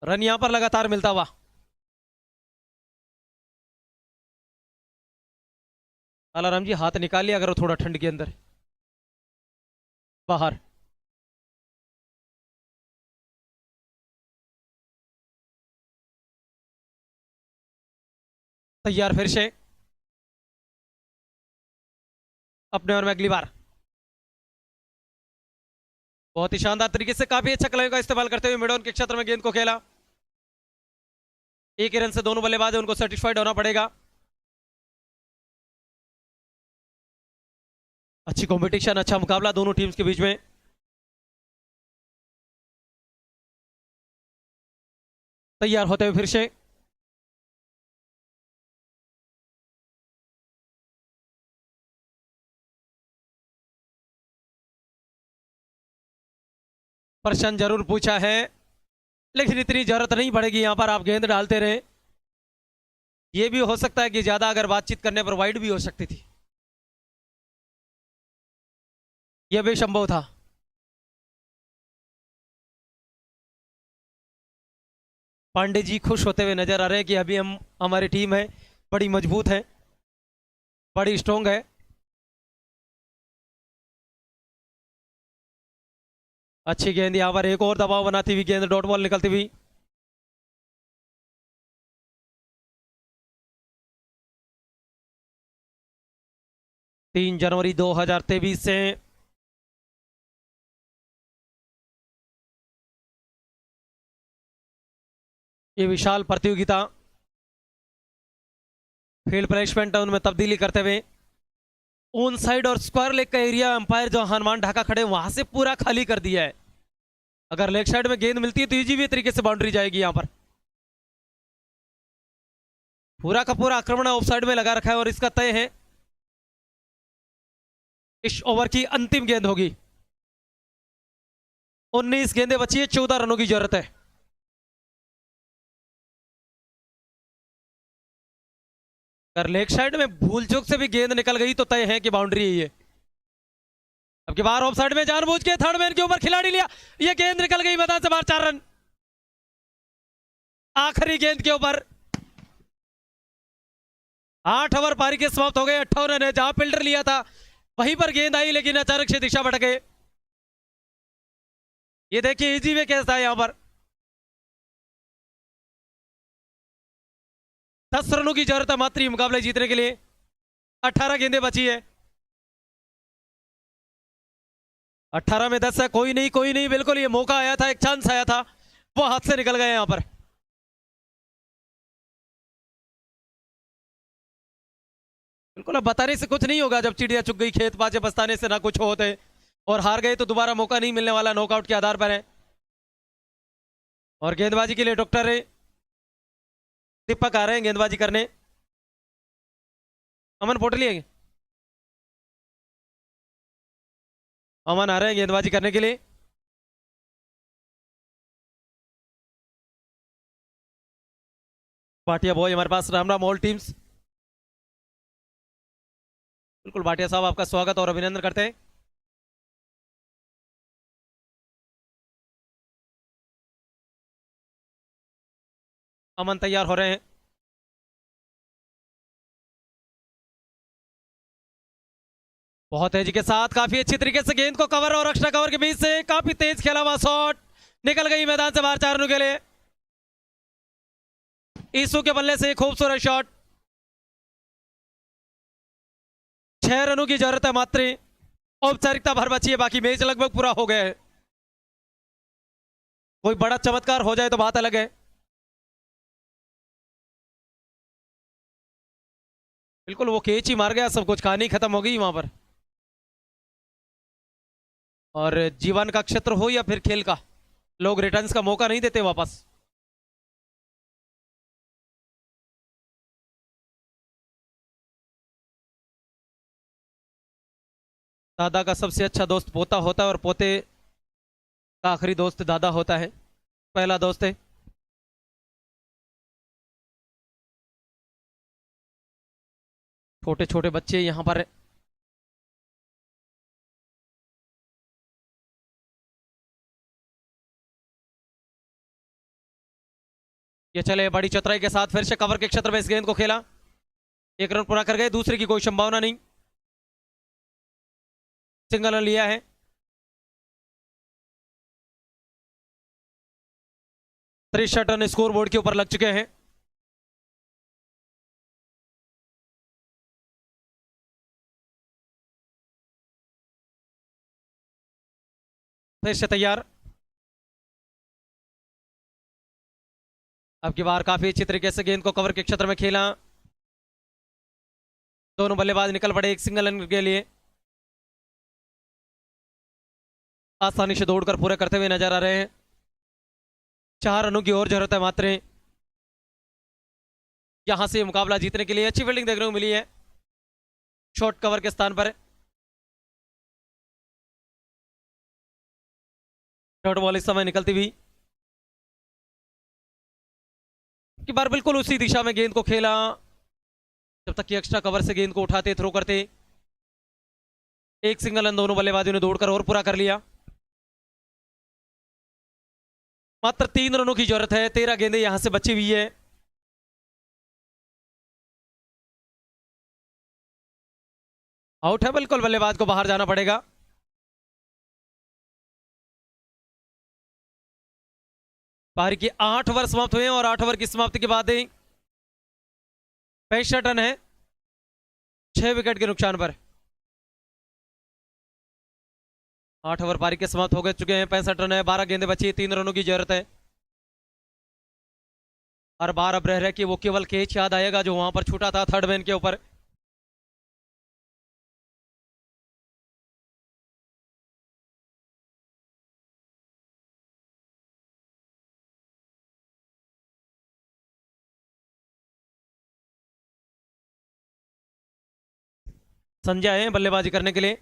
Speaker 1: रन यहां पर लगातार मिलता हुआ। आलाराम जी, हाथ निकालिए अगर थोड़ा ठंड के अंदर बाहर। तैयार फिर से अपने ओवर में अगली बार। बहुत ही शानदार तरीके से, काफी अच्छा कलाइयों का इस्तेमाल करते हुए मिडॉन के क्षेत्र में गेंद को खेला। एक ही रन से दोनों बल्लेबाज हैं, उनको सेटिस्फाइड होना पड़ेगा। अच्छी कंपटीशन, अच्छा मुकाबला दोनों टीम्स के बीच में। तैयार होते हुए फिर से प्रश्न जरूर पूछा है, लेकिन इतनी जरूरत नहीं पड़ेगी, यहां पर आप गेंद डालते रहे। यह भी हो सकता है कि ज्यादा अगर बातचीत करने पर वाइड भी हो सकती थी, यह भी संभव था। पांडे जी खुश होते हुए नजर आ रहे हैं कि अभी हमारी टीम है बड़ी मजबूत है, बड़ी स्ट्रोंग है। अच्छी गेंद, यहां पर एक और दबाव बनाती हुई गेंद, डॉट बॉल निकलती हुई। तीन जनवरी 2023 से ये विशाल प्रतियोगिता फील्ड प्लेसमेंट उनमें तब्दीली करते हुए ऑन साइड और स्क्वायर लेग का एरिया अंपायर जो हनुमान ढाका खड़े वहां से पूरा खाली कर दिया है। अगर लेग साइड में गेंद मिलती है तो इजी भी तरीके से बाउंड्री जाएगी। यहां पर पूरा का पूरा आक्रमण ऑफ साइड में लगा रखा है और इसका तय है इस ओवर की अंतिम गेंद होगी। 19 गेंदें बची है, 14 रनों की जरूरत है। अगर लेग साइड में भूल चूक से भी गेंद निकल गई तो तय है कि बाउंड्री है ये। अब की बार ऑफ साइड में जानबूझ के थर्ड मैन के ऊपर खिलाड़ी लिया, ये गेंद निकल गई मैदान से बाहर। 4 रन आखिरी गेंद के ऊपर। 8 ओवर पारी के समाप्त हो गए। 58 रन है। जहां फील्डर लिया था वहीं पर गेंद आई लेकिन अचानक से दिशा भटक गए। ये देखिए इजी वे कैसा है। यहां पर 10 रनों की जरूरत है मात्र ये मुकाबले जीतने के लिए। 18 गेंदें बची है। 18 में 10 है। कोई नहीं कोई नहीं, बिल्कुल ये मौका आया था, एक चांस आया था, वो हाथ से निकल गए यहां पर। बिल्कुल अब बताने से कुछ नहीं होगा। जब चिड़िया चुग गई खेत पाचे बस्ताने से ना कुछ होते, और हार गए तो दोबारा मौका नहीं मिलने वाला, नॉकआउट के आधार पर है। और गेंदबाजी के लिए डॉक्टर दीपक आ रहे हैं गेंदबाजी करने। अमन पोटली है, अमन आ रहे हैं गेंदबाजी करने के लिए। भाटिया बॉय हमारे पास। Ram Ram all teams. बिल्कुल भाटिया साहब आपका स्वागत और अभिनंदन करते हैं। अमन तैयार हो रहे हैं। बहुत तेजी के साथ काफी अच्छी तरीके से गेंद को कवर और एक्स्ट्रा कवर के बीच से काफी तेज खेला हुआ शॉट निकल गई मैदान से बाहर 4 रनों के लिए। ईसू के बल्ले से खूबसूरत शॉट। 6 रनों की जरूरत है मात्र। औपचारिकता भर बची है, बाकी मैच लगभग पूरा हो गया है। कोई बड़ा चमत्कार हो जाए तो बात अलग है। बिल्कुल वो कैच ही मार गया, सब कुछ कहानी खत्म हो गई वहां पर। और जीवन का क्षेत्र हो या फिर खेल का, लोग रिटर्न्स का मौका नहीं देते वापस। दादा का सबसे अच्छा दोस्त पोता होता है और पोते का आखिरी दोस्त दादा होता है, पहला दोस्त है। छोटे छोटे बच्चे यहां पर ये चले बड़ी चतुराई के साथ फिर से कवर के क्षेत्र में इस गेंद को खेला। 1 रन पूरा कर गए, दूसरे की कोई संभावना नहीं। सिंगल रन लिया है। तिरसठ रन स्कोर बोर्ड के ऊपर लग चुके हैं। फिर से तैयार। अब की बार काफी अच्छी तरीके से गेंद को कवर के क्षेत्र में खेला। दोनों बल्लेबाज निकल पड़े एक सिंगल रन के लिए। आसानी से दौड़कर पूरे करते हुए नजर आ रहे हैं। 4 रनों की और जरूरत है मात्र। यहां से मुकाबला जीतने के लिए अच्छी फील्डिंग देखने को मिली है शॉर्ट कवर के स्थान पर। शॉर्ट बॉल इस समय निकलती हुई। की बार बिल्कुल उसी दिशा में गेंद को खेला जब तक कि एक्स्ट्रा कवर से गेंद को उठाते थ्रो करते। एक सिंगल रन दोनों बल्लेबाजों ने दौड़कर और पूरा कर लिया। मात्र 3 रनों की जरूरत है। 13 गेंदें यहां से बची हुई है। आउट है बिल्कुल, बल्लेबाज को बाहर जाना पड़ेगा। पारी के 8 ओवर समाप्त हुए हैं और 8 ओवर की समाप्ति के बाद 65 रन है 6 विकेट के नुकसान पर। 8 ओवर पारी के समाप्त हो गए चुके हैं। 65 रन है, 12 गेंदें बची, 3 रनों की जरूरत है। हर बार अब रह कि वो केवल कैच याद आएगा जो वहां पर छूटा था थर्ड मैन के ऊपर। संजय आए हैं बल्लेबाजी करने के लिए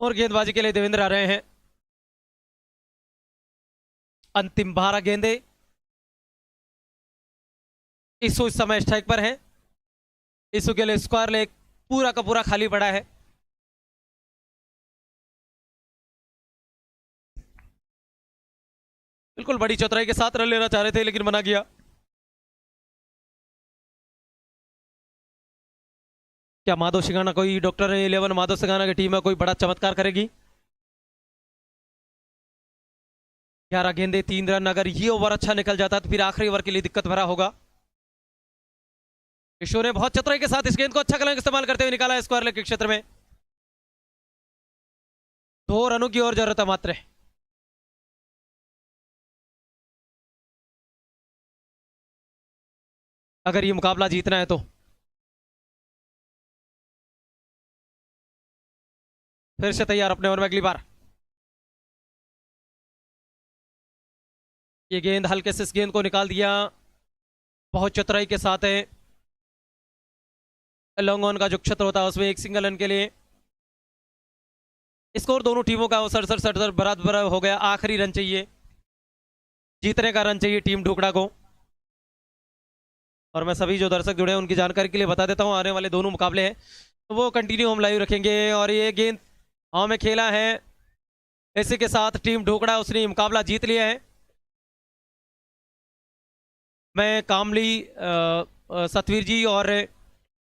Speaker 1: और गेंदबाजी के लिए देवेंद्र आ रहे हैं। अंतिम 12 गेंदे। इसु इस समय स्ट्राइक पर है। इसु के लिए स्क्वायर लेग पूरा का पूरा खाली पड़ा है। बिल्कुल बड़ी चतुराई के साथ रन लेना चाह रहे थे लेकिन मना किया। क्या माधव सिंघाना कोई डॉक्टर 11 माधव सिंघाना की टीम है कोई बड़ा चमत्कार करेगी? 11 गेंदे 3 रन। अगर ये ओवर अच्छा निकल जाता तो फिर आखिरी ओवर के लिए दिक्कत भरा होगा। किशोर ने बहुत चतुराई के साथ इस गेंद को अच्छा कलंग इस्तेमाल करते हुए निकाला है स्क्वायर लेग के क्षेत्र में। 2 रनों की और जरूरत है मात्र। अगर ये मुकाबला जीतना है तो फिर से तैयार अपने ओवर में अगली बार। ये गेंद हल्के से इस गेंद को निकाल दिया बहुत चतुराई के साथ है। लॉन्ग ऑन का जो क्षेत्र होता है उसमें एक सिंगल रन के लिए स्कोर दोनों टीमों का 67 बराबर हो गया। आखिरी रन चाहिए, जीतने का रन चाहिए टीम ढोकड़ा को। और मैं सभी जो दर्शक जुड़े हैं उनकी जानकारी के लिए बता देता हूं आने वाले दोनों मुकाबले हैं तो वो कंटिन्यू हम लाइव रखेंगे। और ये गेंद हाँ में खेला है, इसी के साथ टीम ढोकड़ा उसने मुकाबला जीत लिया है। मैं कामली सतवीर जी और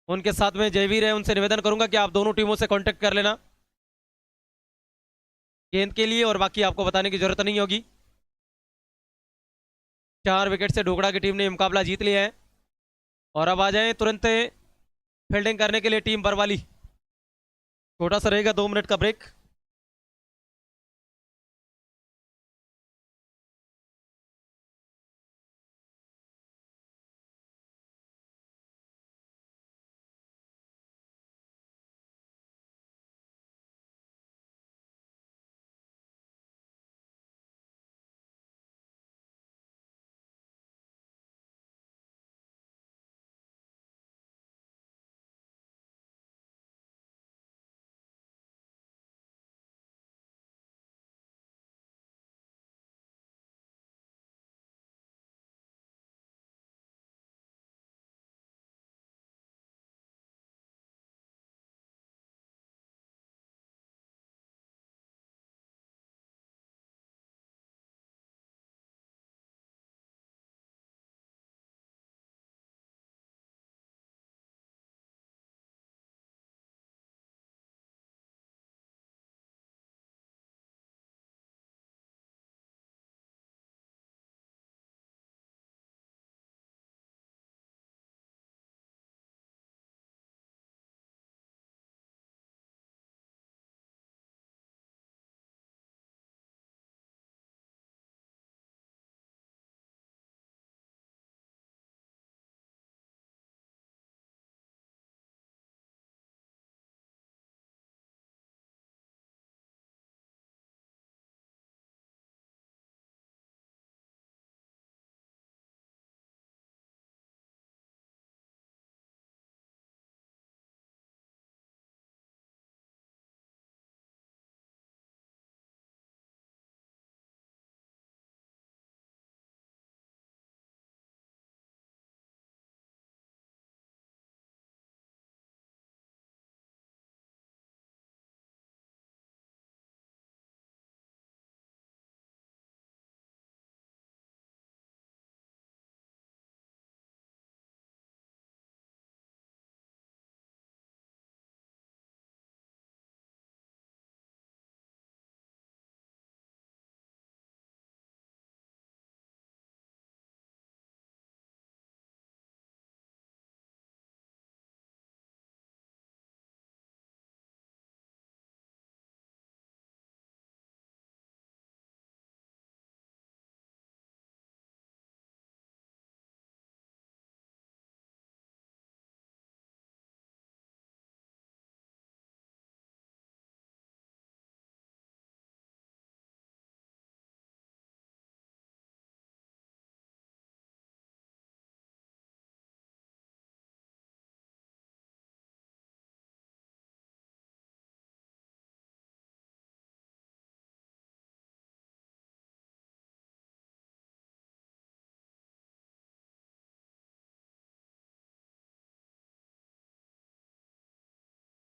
Speaker 1: उनके साथ में जयवीर है उनसे निवेदन करूंगा कि आप दोनों टीमों से कांटेक्ट कर लेना गेंद के लिए और बाकी आपको बताने की जरूरत नहीं होगी। 4 विकेट से ढोकड़ा की टीम ने मुकाबला जीत लिया है। और अब आ जाए तुरंत फील्डिंग करने के लिए टीम बरवाली। छोटा सा रहेगा 2 मिनट का ब्रेक।